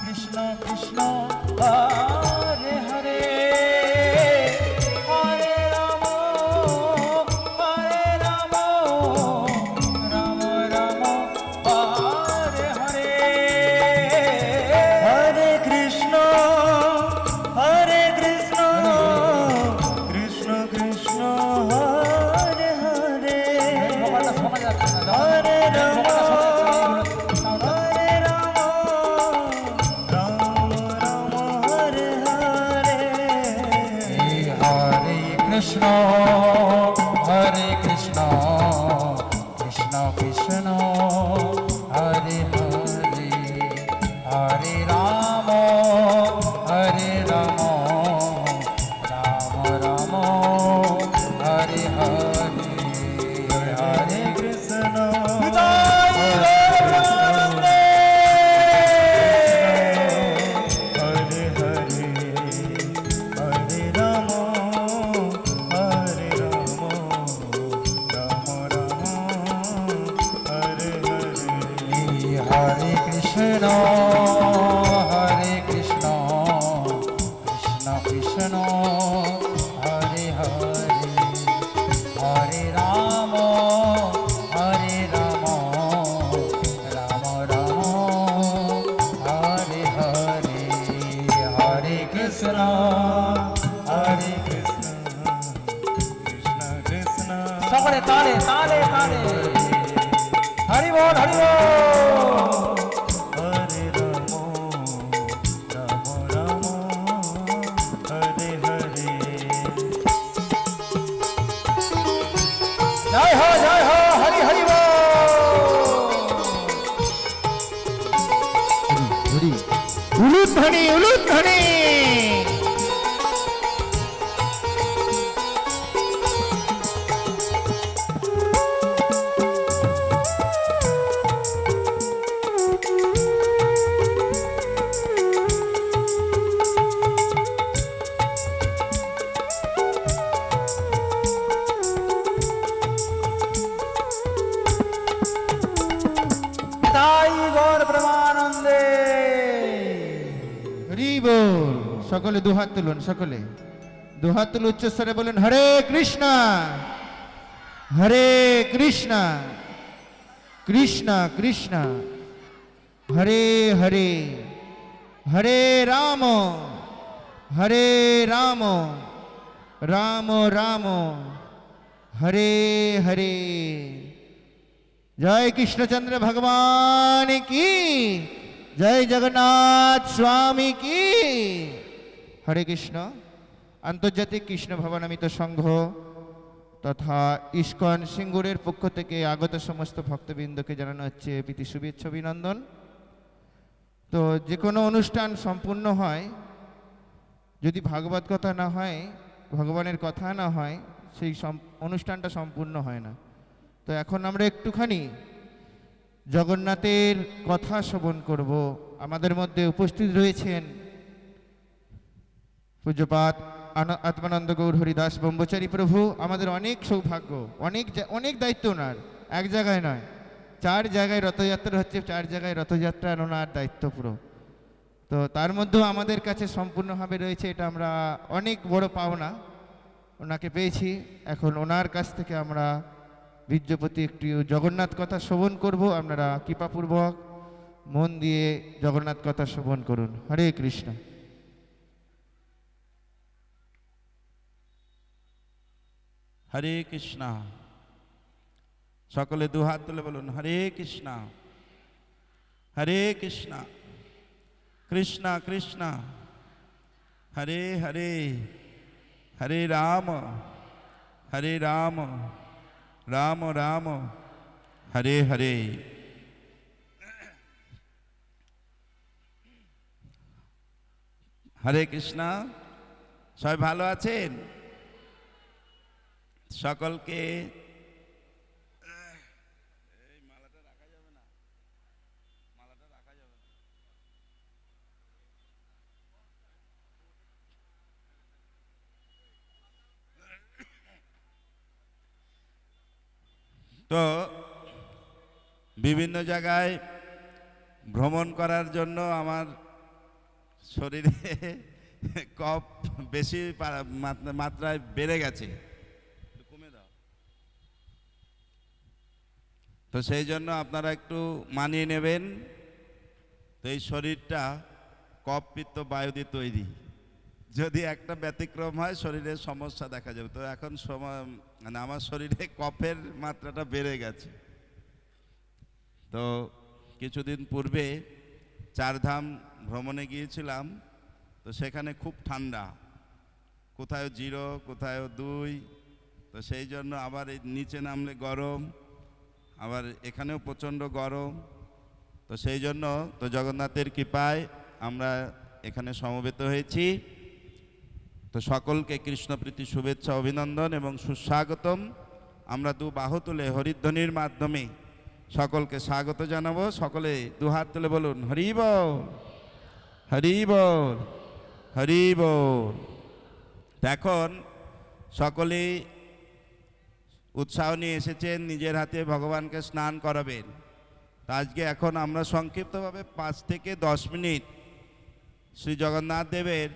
Speaker 7: কৃষ্ণ কৃষ্ণ হরে হরে হরে রাম রাম রাম হরে হরে
Speaker 8: হরে কৃষ্ণ কৃষ্ণ কৃষ্ণ হরে হরে
Speaker 7: ভগবানটা শোনা যাচ্ছে না
Speaker 8: হরে রাম
Speaker 7: হরে
Speaker 8: রাম রাম হরে হরে
Speaker 7: হরে কৃষ্ণ কৃষ্ণ কৃষ্ণ হরে হরে হরে রাম রাম রাম হরে হরে হরে
Speaker 8: কৃষ্ণ হরে হরে হরে রাম রাম রাম হরে হরে
Speaker 7: হরে কৃষ্ণ কৃষ্ণ কৃষ্ণ হরে হরে হরে রাম রাম রাম হরে হরে হরে কৃষ্ণ
Speaker 8: কৃষ্ণ কৃষ্ণ
Speaker 7: সকলে তালে তালে তালে হরি বল হরি বল
Speaker 8: হরে রাম রাম হরে হরে
Speaker 7: জয় হো হরি হরি বল
Speaker 8: উলুধ্বনি উলুধ্বনি
Speaker 7: তাই গৌর প্রেমানন্দে
Speaker 9: হরি বল। সকলে দুহাত তুলুন, সকলে দুহাত তুলে উচ্চস্বরে বলুন হরে কৃষ্ণ কৃষ্ণ কৃষ্ণ হরে হরে হরে রাম রাম রাম হরে হরে। জয় কৃষ্ণচন্দ্র ভগবান কি, জয় জগন্নাথ স্বামী কি। হরে কৃষ্ণ। আন্তর্জাতিক কৃষ্ণ ভবনামিত সংঘ তথা ইস্কন সিঙ্গুরের পক্ষ থেকে আগত সমস্ত ভক্তবৃন্দকে জানানো হচ্ছে প্রীতি শুভেচ্ছা অভিনন্দন। তো যে কোনো অনুষ্ঠান সম্পূর্ণ হয় যদি ভাগবত কথা না হয়, ভগবানের কথা না হয়, সেই অনুষ্ঠানটা সম্পূর্ণ হয় না। তো এখন আমরা একটুখানি জগন্নাথের কথা শ্রবণ করব। আমাদের মধ্যে উপস্থিত রয়েছেন পূজ্যপাত আত্মানন্দ গৌর হরিদাস ব্রহ্মচারী প্রভু। আমাদের অনেক সৌভাগ্য, অনেক দায়িত্ব ওনার, এক জায়গায় নয়, 4 জায়গায় রথযাত্রা হচ্ছে, 4 জায়গায় রথযাত্রা ওনার দায়িত্ব পুরো। তো তার মধ্যেও আমাদের কাছে সম্পূর্ণভাবে রয়েছে, এটা আমরা অনেক বড় পাওনা ওনাকে পেয়েছি। এখন ওনার কাছ থেকে আমরা বীর্যপতি একটি জগন্নাথ কথা শ্রবণ করব। আপনারা কৃপাপূর্বক মন দিয়ে জগন্নাথ কথা শ্রবণ করুন। হরে কৃষ্ণ।
Speaker 4: হরে কৃষ্ণ। সকলে দুহাত তুলে বলুন হরে কৃষ্ণ হরে কৃষ্ণ কৃষ্ণ কৃষ্ণ হরে হরে হরে রাম রাম রাম হরে হরে। হরে কৃষ্ণ। সবাই ভালো আছেন? সকলকে তো বিভিন্ন জায়গায় ভ্রমণ করার জন্য আমার শরীরে কফ বেশি মাত্রায় বেড়ে গেছে, কমে দাও। তো সেই জন্য আপনারা একটু মানিয়ে নেবেন। তো এই শরীরটা কফ পিত্ত বায়ু দিয়ে তৈরি, যদি একটা ব্যতিক্রম হয় শরীরের সমস্যা দেখা যাবে। তো এখন মানে আমার শরীরে কফের মাত্রাটা বেড়ে গেছে। তো কিছুদিন পূর্বে চারধাম ভ্রমণে গিয়েছিলাম, তো সেখানে খুব ঠান্ডা, কোথায় 0 কোথায় 2। তো সেই জন্য আবার এই নিচে নামলে গরম, আবার এখানেও প্রচণ্ড গরম। তো সেই জন্য তো জগন্নাথের কৃপায় আমরা এখানে সমবেত হয়েছি। তো সকলকে কৃষ্ণপ্রীতি শুভেচ্ছা অভিনন্দন এবং সুস্বাগতম। আমরা দু বাহু তুলে হরিধ্বনির মাধ্যমে সকলকে স্বাগত জানাবো। সকলে দুহাত তুলে বলুন হরি বল, হরি বল, হরি বল। এখন সকলেই উৎসাহ নিয়ে এসেছেন, নিজের হাতে ভগবানকে স্নান করাবেন। তা আজকে এখন আমরা সংক্ষিপ্তভাবে 5 থেকে 10 মিনিট শ্রী জগন্নাথ দেবের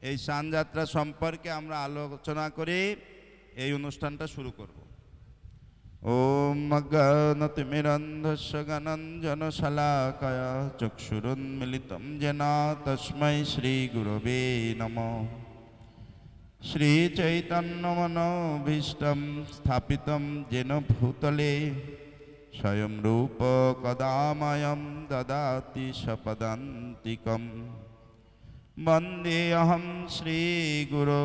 Speaker 4: এই স্নানযাত্রা সম্পর্কে আমরা আলোচনা করে এই অনুষ্ঠানটা শুরু করব। ওম অজ্ঞানতিমিরন্ধস্য জ্ঞানাঞ্জনশলাকয়া চক্ষুরুন্মিলিতং येन তস্मै শ্রীগুরবে নমঃ। শ্রীচৈতন্যমনোভীষ্টং স্থাপিतं येन ভূতলে স্বয়ং রূপ কদা মह्यं দদাতি সপদান্তিকम्। वन्देऽहं श्रीगुरो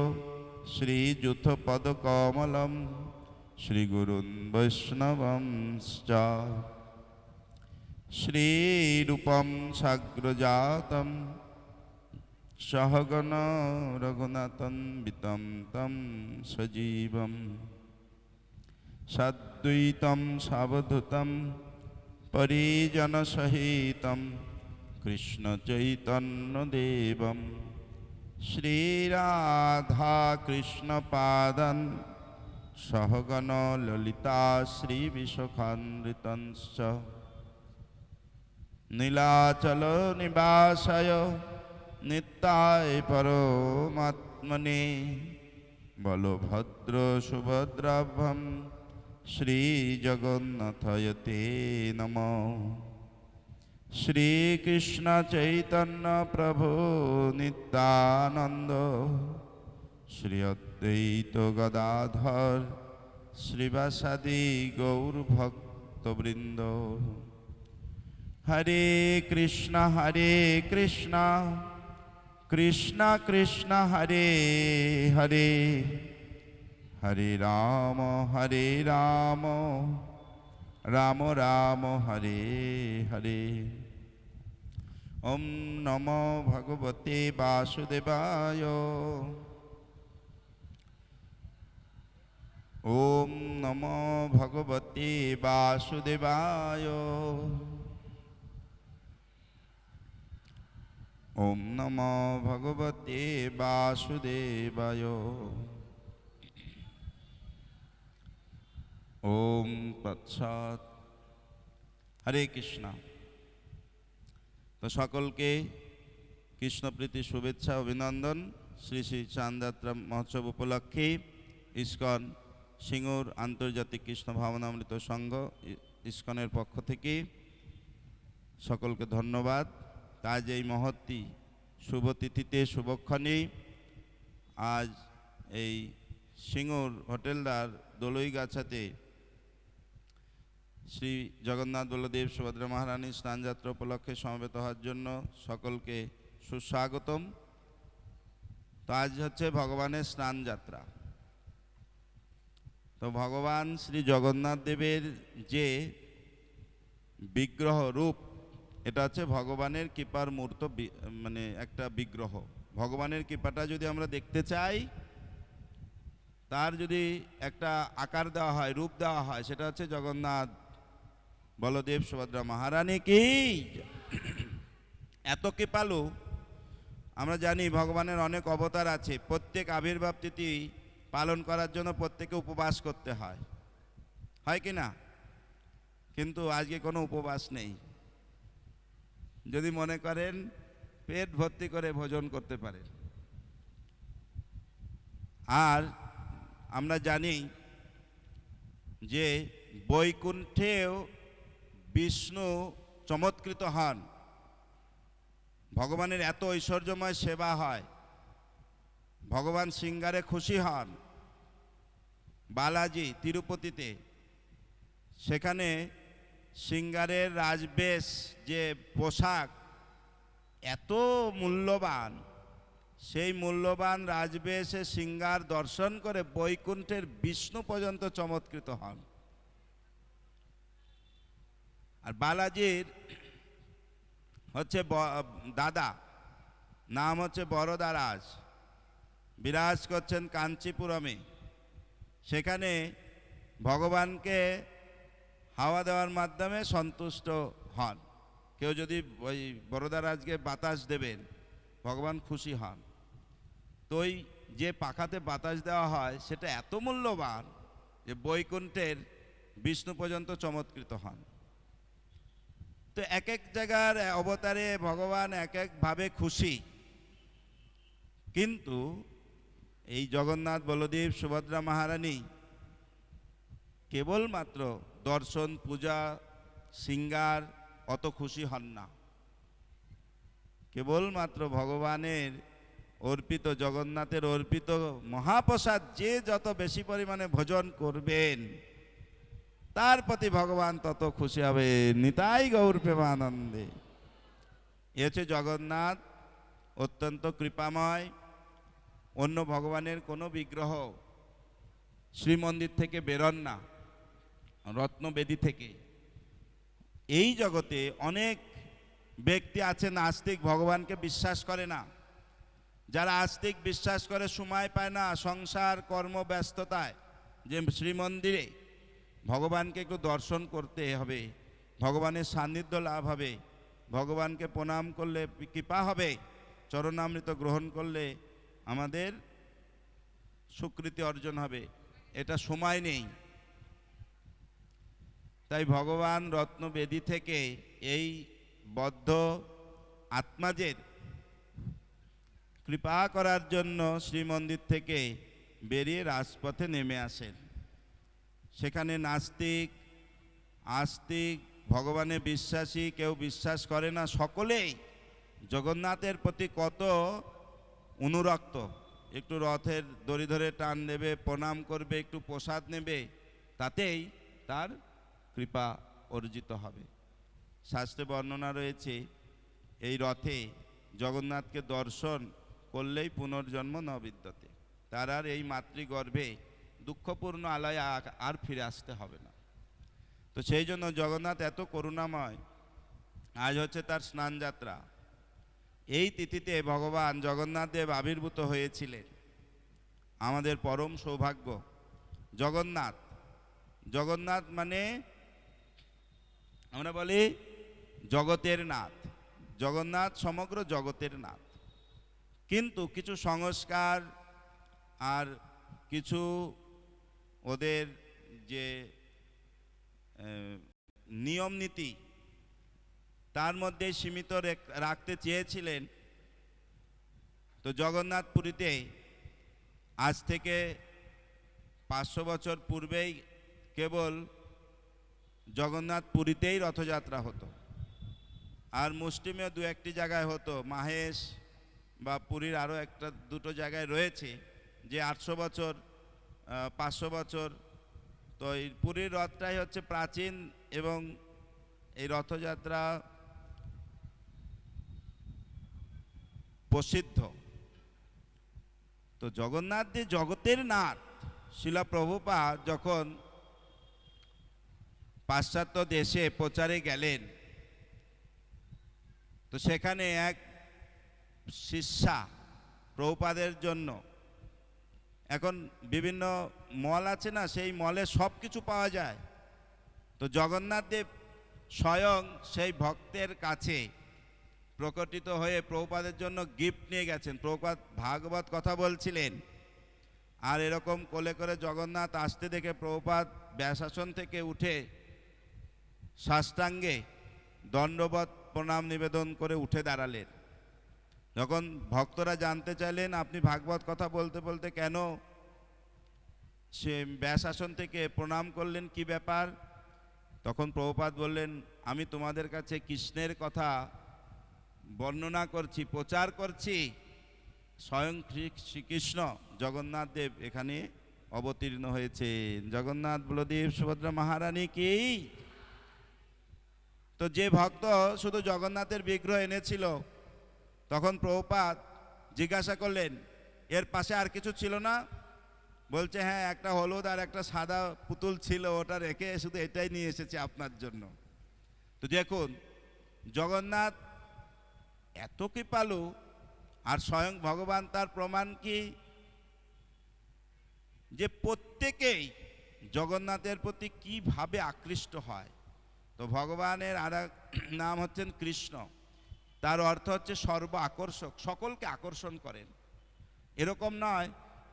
Speaker 4: श्रीयुतपदकमलं श्रीगुरुन् वैष्णवंश्च। श्रीरूपं साग्रजातं सहगण रघुनाथन्वितं तं सजीवं साद्वैतं सावधूतं परिजनसहितं कृष्ण चैतन्य देवं श्रीराधा कृष्ण पादं सहगण ललिता श्री विशाखान्वितंश्च। नीलाचल निवासाय नित्याय परमात्मने बलभद्र सुभद्राभ्यां श्री जगन्नाथाय ते नमः। श्री कृष्ण चैतन्य प्रभु नित्यानंद श्री अद्वैत गदाधर श्रीवासादि गौर भक्तवृंद। हरे कृष्ण कृष्ण कृष्ण हरे हरे, हरे राम राम राम हरे हरे। ओम नमो भगवते वासुदेवाय। ओम नमो भगवते वासुदेवाय। ओम नमो भगवते वासुदेवाय। ओम तत्सत्। हरे कृष्ण। तो सकलके कृष्णप्रीति शुभेच्छा अभिनंदन। श्री श्री चांदयात्रा महोत्सव उपलक्षे इस्कन सिंगुर आंतर्जातिक कृष्ण भावनामृत संघ इस्कনের পক্ষ থেকে সকলকে ধন্যবাদ। আজ এই মহৎটি শুভ তিথিতে শুভক্ষণে আজ এই সিঙ্গুর হোটেলদার দলইগাছাতে শ্রী জগন্নাথ বলদেব সুভদ্রা মহারানী স্নানযাত্রা উপলক্ষে সমবেত হওয়ার জন্য সকলকে সুস্বাগতম। তো আজ হচ্ছে ভগবানের স্নানযাত্রা। তো ভগবান শ্রী জগন্নাথ দেবের যে বিগ্রহ রূপ, এটা হচ্ছে ভগবানের কৃপার মূর্ত, মানে একটা বিগ্রহ। ভগবানের কৃপাটা যদি আমরা দেখতে চাই, তার যদি একটা আকার দেওয়া হয়, রূপ দেওয়া হয়, সেটা হচ্ছে জগন্নাথ বলদেব সুভদ্রা মহারানী কি। এত কৃপালু। আমরা জানি ভগবানের অনেক অবতার আছে, প্রত্যেক আবির্ভাব তিথি পালন করার জন্য প্রত্যেকে উপবাস করতে হয়, হয় কি না? কিন্তু আজকে কোনো উপবাস নেই। যদি মনে করেন পেট ভর্তি করে ভোজন করতে পারেন। আর আমরা জানি যে বৈকুণ্ঠেও বিষ্ণু চমৎকৃত হন, ভগবানের এত ঐশ্বর্যময় সেবা হয়, ভগবান সিঙ্গারে খুশি হন। বালাজি তিরুপতিতে, সেখানে সিঙ্গারের রাজবেশ যে পোশাক এত মূল্যবান, সেই মূল্যবান রাজবেশে সিঙ্গার দর্শন করে বৈকুণ্ঠের বিষ্ণু পর্যন্ত চমৎকৃত হন। আর বালাজির হচ্ছে দাদা, নাম হচ্ছে বরদারাজ, বিরাজ করছেন কাঞ্চিপুরমে। সেখানে ভগবানকে হাওয়া দেওয়ার মাধ্যমে সন্তুষ্ট হন। কেউ যদি ওই বরদারাজকে বাতাস দেবেন, ভগবান খুশি হন। তো ওই যে পাখাতে বাতাস দেওয়া হয় সেটা এত মূল্যবান যে বৈকুণ্ঠের বিষ্ণু পর্যন্ত চমৎকৃত হন। তো এক এক জায়গার অবতারে ভগবান এক একভাবে খুশি, কিন্তু এই জগন্নাথ বলদেব সুভদ্রা মহারানী কেবলমাত্র দর্শন, পূজা, সিঙ্গার অত খুশি হন না। কেবলমাত্র ভগবানের অর্পিত, জগন্নাথের অর্পিত মহাপ্রসাদ যে যত বেশি পরিমাণে ভোজন করবেন তার প্রতি ভগবান তত খুশি হবে। নিতাই গৌর প্রেমানন্দে। এ হচ্ছে জগন্নাথ, অত্যন্ত কৃপাময়। অন্য ভগবানের কোনো বিগ্রহ শ্রীমন্দির থেকে বেরোন না, রত্নবেদী থেকে। এই জগতে অনেক ব্যক্তি আছে নাস্তিক, ভগবানকে বিশ্বাস করে না। যারা আস্তিক, বিশ্বাস করে, সময় পায় না সংসার কর্ম ব্যস্ততায় যে শ্রীমন্দিরে ভগবানকে একটু দর্শন করতে হবে, ভগবানের সান্নিধ্য লাভ হবে, ভগবানকে প্রণাম করলে কৃপা হবে, চরণামৃত গ্রহণ করলে আমাদের স্বীকৃতি অর্জন হবে, এটা সময় নেই। তাই ভগবান রত্নবেদী থেকে এই বদ্ধ আত্মাদের কৃপা করার জন্য শ্রীমন্দির থেকে বেরিয়ে রাজপথে নেমে আসেন। সেখানে নাস্তিক, আস্তিক, ভগবানে বিশ্বাসী, কেউ বিশ্বাস করে না, সকলেই জগন্নাথের প্রতি কত অনুরক্ত। একটু রথের দড়ি ধরে টান দেবে, প্রণাম করবে, একটু প্রসাদ নেবে, তাতেই তার কৃপা অর্জিত হবে। শাস্ত্রে বর্ণনা রয়েছে এই রথে জগন্নাথকে দর্শন করলেই পুনর্জন্ম ন বিদ্যতে, তার আর এই মাতৃগর্ভে দুঃখপূর্ণ আলয়ে আর ফিরে আসতে হবে না। তো সেই জন্য জগন্নাথ এত করুণাময়। আজ হচ্ছে তার স্নান যাত্রা। এই তিথিতে ভগবান জগন্নাথ দেব আবির্ভূত হয়েছিলেন। আমাদের পরম সৌভাগ্য। জগন্নাথ, জগন্নাথ মানে আমরা বলি জগতের নাথ। জগন্নাথ সমগ্র জগতের নাথ। কিন্তু কিছু সংস্কার আর কিছু ওদের যে নিয়ম নীতি তার মধ্যে সীমিত রাখতে চেয়েছিলেন। তো জগন্নাথ পুরীতে আজ থেকে 500 বছর পূর্বেই কেবল জগন্নাথ পুরীতেই রথযাত্রা হতো, আর মুষ্টিমেয় দু একটি জায়গায় হতো। মাহেশ বা পুরীর আরও একটা দুটো জায়গায় রয়েছে যে 800 বছর 500 বছর। তো এই পুরীর রথটাই হচ্ছে প্রাচীন এবং এই রথযাত্রা প্রসিদ্ধ। তো জগন্নাথ যে জগতের নাথ, শিলা প্রভুপাদ যখন পাশ্চাত্য দেশে প্রচারে গেলেন, তো সেখানে এক শিষ্যা প্রভুপাদের জন্য, এখন বিভিন্ন মল আছে না, সেই মলে সব কিছু পাওয়া যায়। তো জগন্নাথ দেব স্বয়ং সেই ভক্তের কাছে প্রকটিত হয়ে প্রভুপাদের জন্য গিফট নিয়ে গেছেন। প্রভুপাদ ভাগবত কথা বলছিলেন, আর এরকম কোলে করে জগন্নাথ আসতে দেখে প্রভুপাদ ব্যাসাসন থেকে উঠে সাষ্টাঙ্গে দণ্ডবত প্রণাম নিবেদন করে উঠে দাঁড়ালেন। যখন ভক্তরা জানতে চাইলেন আপনি ভাগবত কথা বলতে বলতে কেন সে ব্যাসাসন থেকে প্রণাম করলেন, কি ব্যাপার? তখন প্রভুপাদ বললেন, আমি তোমাদের কাছে কৃষ্ণের কথা বর্ণনা করছি, প্রচার করছি। স্বয়ং শ্রীকৃষ্ণ জগন্নাথ দেব এখানে অবতীর্ণ হয়েছে। জগন্নাথ বলদেব সুভদ্রা মহারানী কি। তো যে ভক্ত শুধু জগন্নাথের বিগ্রহ এনেছিল, তখন প্রভুপাদ জিজ্ঞাসা করলেন, এর পাশে আর কিছু ছিল না? বলছে, হ্যাঁ, একটা হলুদ আর একটা সাদা পুতুল ছিল, ওটা রেখে শুধু এটাই নিয়ে এসেছে আপনার জন্য। তো দেখুন, জগন্নাথ এত কৃপালু, আর স্বয়ং ভগবান তার প্রমাণ কি, যে প্রত্যেকেই জগন্নাথের প্রতি কিভাবে আকৃষ্ট হয়। তো ভগবানের আর এক নাম হচ্ছেন কৃষ্ণ, তার অর্থ হচ্ছে সর্ব আকর্ষক, সকলকে আকর্ষণ করেন। এরকম নয়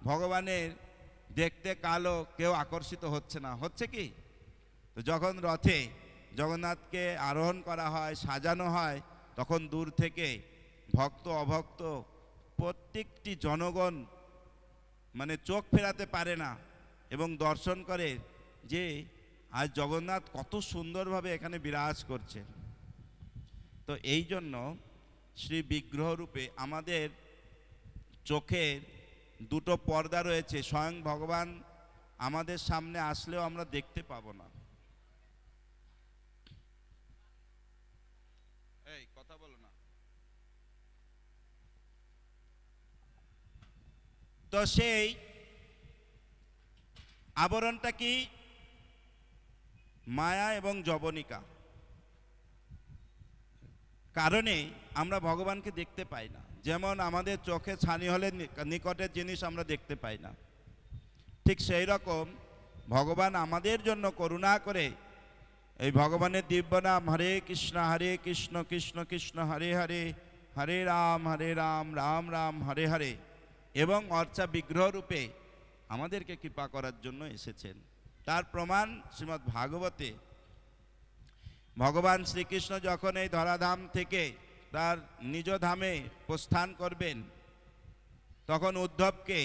Speaker 4: ভগবানের দেখতে কালো, কেউ আকর্ষিত হচ্ছে না, হচ্ছে কি? তো যখন রথে জগন্নাথকে আরোহণ করা হয়, সাজানো হয়, তখন দূর থেকে ভক্ত অভক্ত প্রত্যেকটি জনগণ মানে চোখ ফেরাতে পারে না এবং দর্শন করে যে আজ জগন্নাথ কত সুন্দরভাবে এখানে বিরাজ করছে। তো এই জন্য শ্রী বিগ্রহ রূপে আমাদের চোখের দুটো পর্দা রয়েছে। স্বয়ং ভগবান আমাদের সামনে আসলেও আমরা দেখতে পাবো না। এই কথা বলো না। তো সেই আবরণটা কি? মায়া এবং যবনিকা কারণে আমরা ভগবানকে দেখতে পাই না। যেমন আমাদের চোখে ছানি হলে নিকটের জিনিস আমরা দেখতে পাই না, ঠিক সেই রকম ভগবান আমাদের জন্য করুণা করে এই ভগবানের দিব্য নাম হরে কৃষ্ণ কৃষ্ণ কৃষ্ণ হরে হরে, হরে রাম রাম রাম হরে হরে, এবং অর্চা বিগ্রহ রূপে আমাদেরকে কৃপা করার জন্য এসেছেন। তার প্রমাণ শ্রীমদ্ ভাগবতে ভগবান শ্রীকৃষ্ণ যখন এই ধরাধাম থেকে তার নিজ ধামে প্রস্থান করবেন, তখন উদ্ধবকে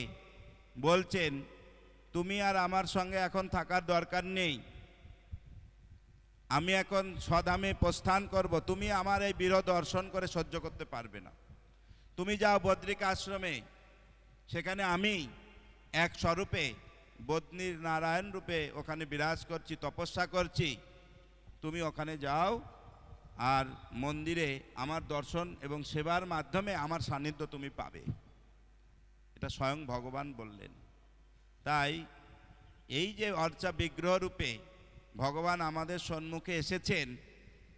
Speaker 4: বলছেন, তুমি আর আমার সঙ্গে এখন থাকার দরকার নেই, আমি এখন স্বধামে প্রস্থান করব, তুমি আমার এই বিরহ দর্শন করে সহ্য করতে পারবে না। তুমি যাও বদ্রিক আশ্রমে, সেখানে আমি এক স্বরূপে বদ্রীর নারায়ণ রূপে ওখানে বিরাজ করছি, তপস্যা করছি, তুমি ওখানে যাও আর মন্দিরে আমার দর্শন এবং সেবার মাধ্যমে আমার সান্নিধ্য তুমি পাবে। এটা স্বয়ং ভগবান বললেন। তাই এই যে অর্চা বিগ্রহ রূপে ভগবান আমাদের সম্মুখে এসেছেন,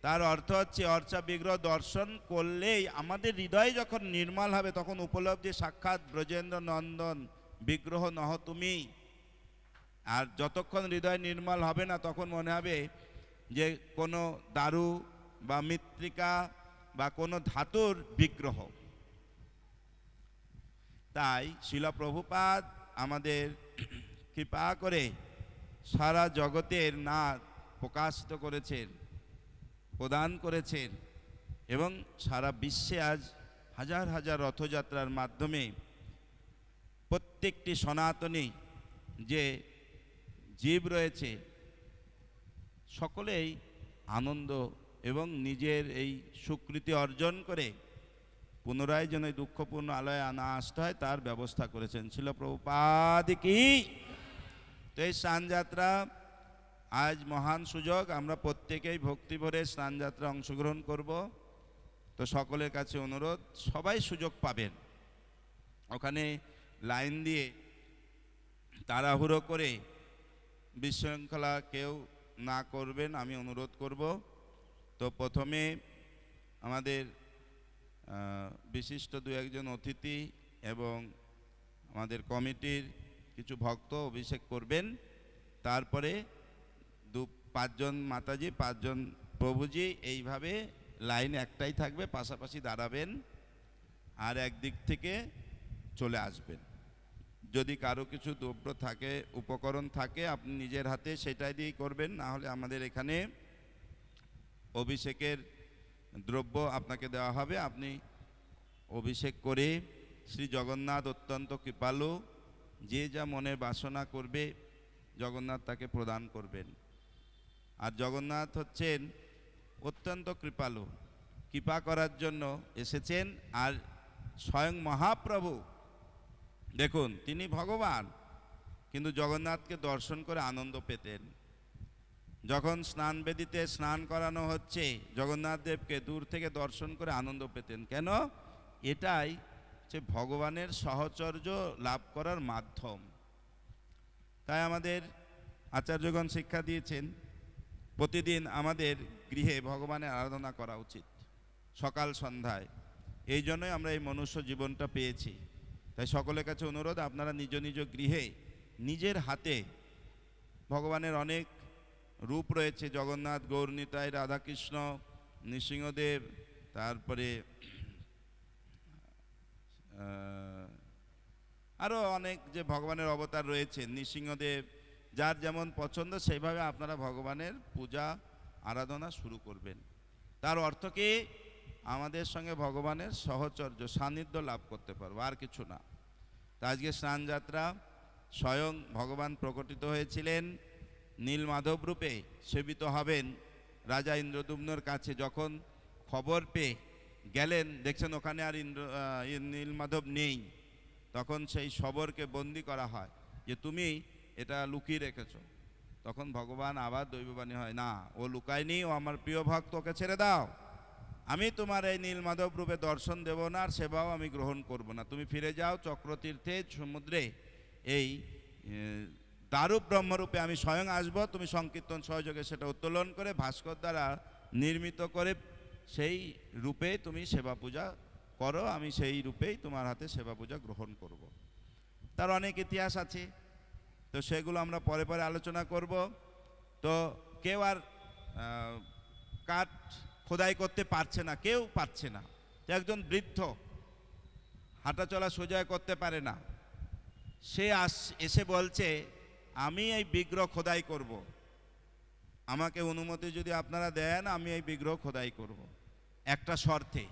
Speaker 4: তার অর্থ হচ্ছে অর্চা বিগ্রহ দর্শন করলেই আমাদের হৃদয় যখন নির্মল হবে, তখন উপলব্ধি সাক্ষাৎ ব্রজেন্দ্র নন্দন বিগ্রহ নহ তুমি। আর যতক্ষণ হৃদয় নির্মল হবে না, তখন মনে হবে যে কোনো দারু বা মৃত্তিকা বা কোনো ধাতুর বিগ্রহ। তাই শিল প্রভুপাদ আমাদের কৃপা করে সারা জগতের নাদ প্রকাশিত করেছেন, প্রদান করেছেন, এবং সারা বিশ্বে আজ হাজার হাজার রথযাত্রার মাধ্যমে প্রত্যেকটি সনাতনী যে জীব রয়েছে সকলেই আনন্দ এবং নিজের এই স্বীকৃতি অর্জন করে পুনরায় যেন দুঃখপূর্ণ আলয়ে না আসতে হয় তার ব্যবস্থা করেছেন শিল প্রভুপাদ কি। তো এই স্নানযাত্রা আজ মহান সুযোগ, আমরা প্রত্যেকেই ভক্তিভরে স্নানযাত্রা অংশগ্রহণ করব। তো সকলের কাছে অনুরোধ, সবাই সুযোগ পাবেন। ওখানে লাইন দিয়ে তাড়াহুড়ো করে বিশৃঙ্খলা কেউ না করবেন, আমি অনুরোধ করব। তো প্রথমে আমাদের বিশিষ্ট দু একজন অতিথি এবং আমাদের কমিটির কিছু ভক্ত অভিষেক করবেন। তারপরে পাঁচজন মাতাজি, পাঁচজন প্রভুজি, এইভাবে লাইন একটাই থাকবে, পাশাপাশি দাঁড়াবেন আর একদিক থেকে চলে আসবেন। যদি কারো কিছু দ্রব্য থাকে, উপকরণ থাকে, আপনি নিজের হাতে সেটাই দিয়েই করবেন। না হলে আমাদের এখানে অভিষেকের দ্রব্য আপনাকে দেওয়া হবে। আপনি অভিষেক করে শ্রী জগন্নাথ অত্যন্ত কৃপালু, যে যা মনের বাসনা করবে জগন্নাথ তাকে প্রদান করবেন। আর জগন্নাথ হচ্ছেন অত্যন্ত কৃপালু, কৃপা করার জন্য এসেছেন। আর স্বয়ং মহাপ্রভু দেখুন, তিনি ভগবান, কিন্তু জগন্নাথকে দর্শন করে আনন্দ পেতেন। যখন স্নান বেদিতে স্নান করানো হচ্ছে, জগন্নাথ দেবকে দূর থেকে দর্শন করে আনন্দ পেতেন। কেন? এটাই যে ভগবানের সাহচর্য লাভ করার মাধ্যম। তাই আমাদের আচার্যগণ শিক্ষা দিয়েছেন, প্রতিদিন আমাদের গৃহে ভগবানের আরাধনা করা উচিত, সকাল সন্ধ্যায়। এই জন্যই আমরা এই মনুষ্য জীবনটা পেয়েছি। তাই সকলের কাছে অনুরোধ, আপনারা নিজ নিজ গৃহে নিজের হাতে, ভগবানের অনেক রূপ রয়েছে, জগন্নাথ, গৌরনিতাই, রাধাকৃষ্ণ, নৃসিংহদেব, তারপরে আরও অনেক যে ভগবানের অবতার রয়েছে, নৃসিংহদেব, যার যেমন পছন্দ সেইভাবে আপনারা ভগবানের পূজা আরাধনা শুরু করবেন। তার অর্থ কি? আমাদের সঙ্গে ভগবানের সহচর্য সান্নিধ্য লাভ করতে পারবো, আর কিছু না। তা আজকে স্নান যাত্রা, স্বয়ং ভগবান প্রকটিত হয়েছিলেন নীলমাধব রূপে, সেবিত হবেন রাজা ইন্দ্রদ্যুম্নর কাছে। যখন খবর পেয়ে গেলেন, দেখছেন ওখানে আর নীলমাধব নেই, তখন সেই শবরকে বন্দি করা হয় যে তুমি এটা লুকিয়ে রেখেছো। তখন ভগবান আবার দৈববাণী হয়, না, ও লুকায়নি, ও আমার প্রিয় ভক্ত, ওকে ছেড়ে দাও। আমি তোমার এই নীলমাধব রূপে দর্শন দেব না, আর সেবাও আমি গ্রহণ করব না। তুমি ফিরে যাও চক্রতীর্থে, সমুদ্রে এই দারুপ ব্রহ্মরূপে আমি স্বয়ং আসব। তুমি সংকীর্তন সহযোগে সেটা উত্তোলন করে ভাস্কর দ্বারা নির্মিত করে সেই রূপে তুমি সেবা পূজা করো, আমি সেই রূপেই তোমার হাতে সেবা পূজা গ্রহণ করব। তার অনেক ইতিহাস আছে, তো সেগুলো আমরা পরে পরে আলোচনা করব। তো কেউ আর কাঠ খোদাই করতে পারছে না, কেউ পারছে না। একজন বৃদ্ধ হাঁটাচলা সোজা করতে পারে না, সে এসে বলছে, আমি এই বিগ্রহ খোদাই করব, আমাকে অনুমতি যদি আপনারা দেন আমি এই বিগ্রহ খোদাই করব, একটা শর্তে,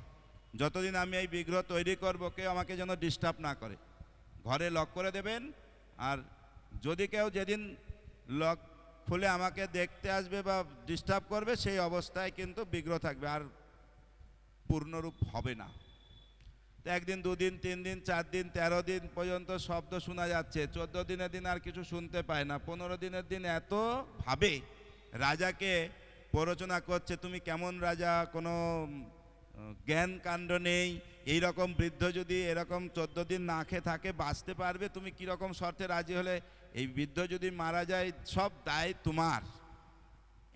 Speaker 4: যতদিন আমি এই বিগ্রহ তৈরি করব কেউ আমাকে যেন ডিস্টার্ব না করে, ঘরে লক করে দেবেন। আর যদি কেউ যেদিন লক খুলে আমাকে দেখতে আসবে বা ডিস্টার্ব করবে, সেই অবস্থায় কিন্তু বিগ্রহ থাকবে, আর পূর্ণরূপ হবে না। তো একদিন, দুদিন, 3 দিন, 4 দিন, 13 দিন পর্যন্ত শব্দ শোনা যাচ্ছে। 14 দিনের দিন আর কিছু শুনতে পায় না। 15 দিনের দিন এত ভাবে রাজাকে প্ররোচনা করছে, তুমি কেমন রাজা, কোনো জ্ঞান কাণ্ড নেই, এই রকম বৃদ্ধ যদি এরকম 14 দিন না খেয়ে থাকে বাঁচতে পারবে? তুমি কীরকম শর্তে রাজি হলে? এই বৃদ্ধ যদি মারা যায় সব দায় তোমার।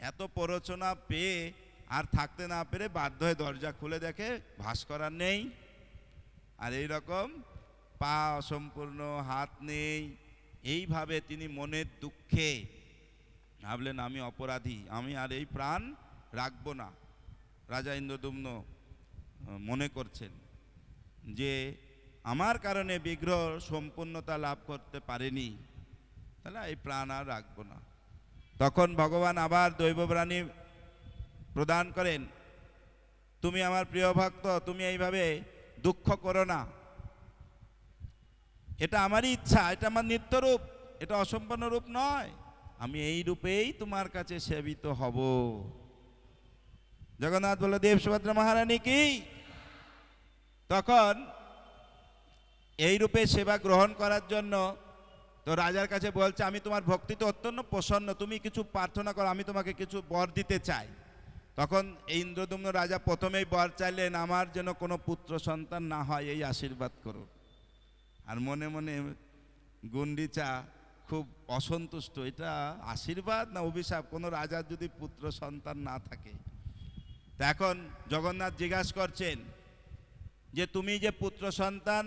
Speaker 4: এত প্ররোচনা পেয়ে আর থাকতে না পেরে বাধ্য হয়ে দরজা খুলে দেখে ভাস্কর আর নেই, আর এই রকম পা অসম্পূর্ণ, হাত নেই। এইভাবে তিনি মনের দুঃখে ভাবলেন, আমি অপরাধী, আমি আর এই প্রাণ রাখবো না। রাজা ইন্দ্রদ্যুম্ন মনে করছেন যে আমার কারণে বিগ্রহ সম্পূর্ণতা লাভ করতে পারেনি, তাহলে এই প্রাণ আর রাখবো না। তখন ভগবান আবার দৈববাণী প্রদান করেন, তুমি আমার প্রিয় ভক্ত, তুমি এইভাবে দুঃখ করো না, এটা আমারই ইচ্ছা, এটা আমার নিত্যরূপ, এটা অসম্পন্ন রূপ নয়, আমি এই রূপেই তোমার কাছে সেবিত হব। জগন্নাথ বলদেব সুভদ্রা মহারানী কি? তখন এই রূপে সেবা গ্রহণ করার জন্য তো রাজার কাছে বলছে, আমি তোমার ভক্তিতে অত্যন্ত প্রসন্ন, তুমি কিছু প্রার্থনা করো, আমি তোমাকে কিছু বর দিতে চাই। তখন ইন্দ্রদ্যুম্ন রাজা প্রথমেই বর চাইলেন, আমার যেন কোনো পুত্র সন্তান না হয়, এই আশীর্বাদ করো। আর মনে মনে গুন্ডিচা খুব অসন্তুষ্ট, এটা আশীর্বাদ না অভিশাপ, কোনো রাজার যদি পুত্র সন্তান না থাকে। তা এখন জগন্নাথ জিজ্ঞাসা করছেন যে তুমি যে পুত্র সন্তান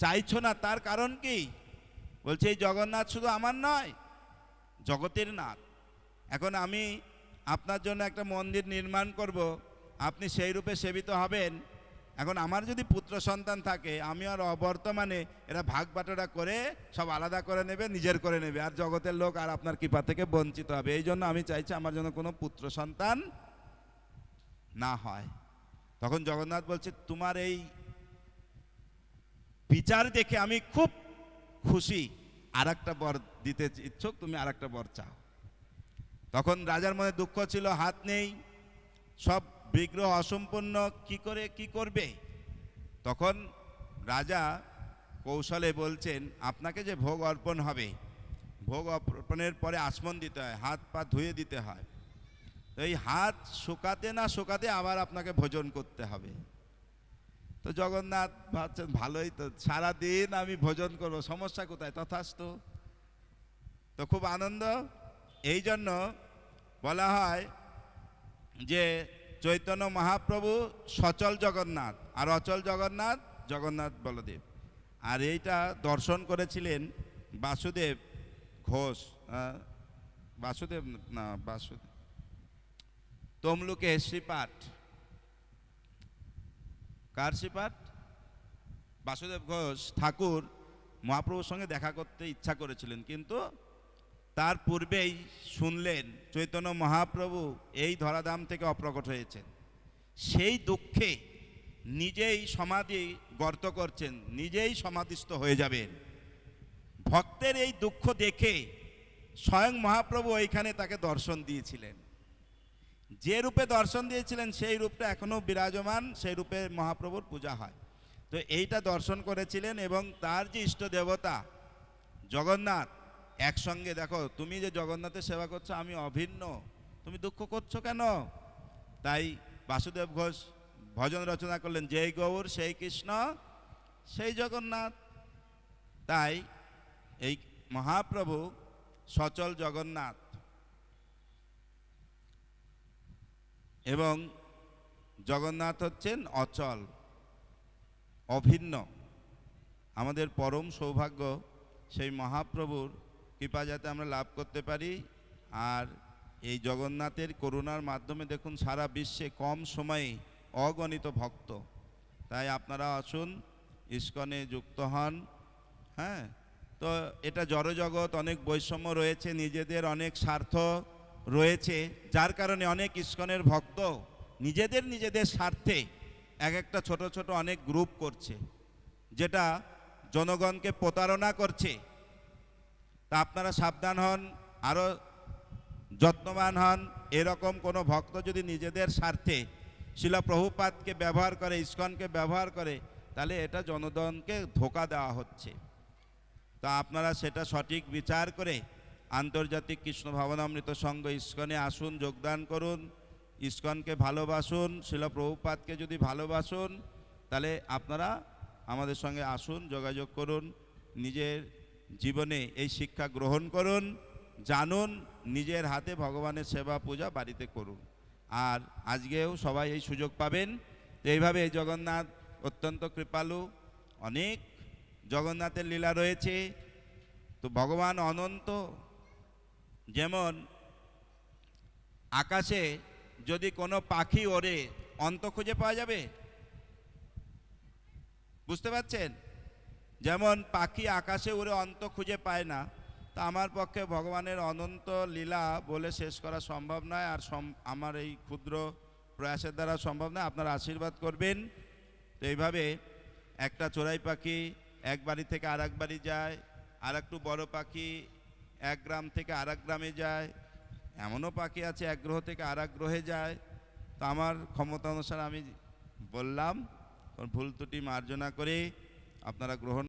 Speaker 4: চাইছো না, তার কারণ কি? বলছে, এই জগন্নাথ শুধু আমার নয়, জগতের নাথ। এখন আমি আপনার জন্য একটা মন্দির নির্মাণ করব, আপনি সেই রূপে সেবিত হবেন। এখন আমার যদি পুত্র সন্তান থাকে, আমি আর বর্তমানে এরা ভাগ বাটোরা করে সব আলাদা করে নেবে, নিজের করে নেবে, আর জগতের লোক আর আপনার কৃপা থেকে বঞ্চিত হবে। এই জন্য আমি চাইছি আমার জন্য কোনো পুত্র সন্তান না হয়। তখন জগন্নাথ বলছে, তোমার এই বিচার দেখে আমি খুব খুশি, আর একটা বর দিতে ইচ্ছুক, তুমি আর একটা বর চাও। তখন রাজার মনে দুঃখ ছিল, হাত নেই, সব বিগ্রহ অসম্পূর্ণ, কি করবে। তখন রাজা কৌশলে বলছেন, আপনাকে যে ভোগ অর্পণ হবে, ভোগ অর্পণের পরে আচমন দিতে হয়, হাত পা ধুয়ে দিতে হয়। তো এই হাত শুকাতে না শুকাতে আবার আপনাকে ভোজন করতে হবে। তো জগন্নাথ ভাবছেন, ভালোই তো, সারাদিন আমি ভোজন করবো, সমস্যা কোথায়, তথাস্তু। তো খুব আনন্দ। এই জন্য বলা হয় যে চৈতন্য মহাপ্রভু সচল জগন্নাথ, আর অচল জগন্নাথ জগন্নাথ বলদেব। আর এইটা দর্শন করেছিলেন বাসুদেব ঘোষ, বাসুদেব তমলুকে শ্রীপাঠ। কার শ্রীপাঠ? বাসুদেব ঘোষ ঠাকুর মহাপ্রভুর সঙ্গে দেখা করতে ইচ্ছা করেছিলেন, কিন্তু তার পূর্বেই শুনলেন চৈতন্য মহাপ্রভু এই ধরাধাম থেকে অপ্রকট হয়েছেন। সেই দুঃখে নিজেই সমাধি গর্ত করছেন, নিজেই সমাধিস্থ হয়ে যাবেন। ভক্তের এই দুঃখ দেখে স্বয়ং মহাপ্রভু ওইখানে তাকে দর্শন দিয়েছিলেন। যে রূপে দর্শন দিয়েছিলেন সেই রূপটা এখনো বিরাজমান, সেই রূপে মহাপ্রভুর পূজা হয়। তো এইটা দর্শন করেছিলেন, এবং তার যে ইষ্ট দেবতা জগন্নাথ একসঙ্গে, দেখো তুমি যে জগন্নাথের সেবা করছো, আমি অভিন্ন, তুমি দুঃখ করছো কেন? তাই বাসুদেব ঘোষ ভজন রচনা করলেন, যেই গৌর সেই কৃষ্ণ সেই জগন্নাথ। তাই এই মহাপ্রভু সচল জগন্নাথ, এবং জগন্নাথ হচ্ছেন অচল, অভিন্ন। আমাদের পরম সৌভাগ্য সেই মহাপ্রভুর কৃপা যাতে আমরা লাভ করতে পারি। আর এই জগন্নাথের করুণার মাধ্যমে দেখুন সারা বিশ্বে কম সময়ে অগণিত ভক্ত। তাই আপনারা আসুন, ইস্কনে যুক্ত হন। হ্যাঁ, তো এটা জড়জগৎ, অনেক বৈষম্য রয়েছে, নিজেদের অনেক স্বার্থ রয়েছে, যার কারণে অনেক ইস্কনের ভক্ত নিজেদের স্বার্থে এক একটা ছোট ছোট অনেক গ্রুপ করছে, যেটা জনগণকে প্রতারণা করছে। তা আপনারা সাবধান হন, আরও যত্নবান হন। এরকম কোনো ভক্ত যদি নিজেদের স্বার্থে শিলা প্রভুপাদকে ব্যবহার করে, ইস্কনকে ব্যবহার করে, তাহলে এটা জনগণকে ধোঁকা দেওয়া হচ্ছে। তা আপনারা সেটা সঠিক বিচার করে আন্তর্জাতিক কৃষ্ণ ভাবনামৃত সংঘ ইস্কনে আসুন, যোগদান করুন, ইস্কনকে ভালোবাসুন। শিলা প্রভুপাদকে যদি ভালোবাসুন, তাহলে আপনারা আমাদের সঙ্গে আসুন, যোগাযোগ করুন, নিজের জীবনে এই শিক্ষা গ্রহণ করুন, জানুন, নিজের হাতে ভগবানের সেবা পূজা বাড়িতে করুন। আর আজকেও সবাই এই সুযোগ পাবেন। তো এইভাবে এই জগন্নাথ অত্যন্ত কৃপালু, অনেক জগন্নাথের লীলা রয়েছে। তো ভগবান অনন্ত। যেমন আকাশে যদি কোনো পাখি ওড়ে, অন্ত খুঁজে পাওয়া যাবে? বুঝতে পারছেন? যেমন পাখি আকাশে উড়ে অন্ত খুঁজে পায় না, তা আমার পক্ষে ভগবানের অনন্ত লীলা বলে শেষ করা সম্ভব নয়। আর আমার এই ক্ষুদ্র প্রয়াসের দ্বারা সম্ভব নয়। আপনারা আশীর্বাদ করবেন। তো এইভাবে একটা চড়াই পাখি এক বাড়ি থেকে আর এক বাড়ি যায়, আর একটু বড় পাখি এক গ্রাম থেকে আর এক গ্রামে যায়, এমনও পাখি আছে এক গ্রহ থেকে আর এক গ্রহে যায়। তো আমার ক্ষমতা অনুসারে আমি বললাম, ভুল ত্রুটি মার্জনা করে আপনারা গ্রহণ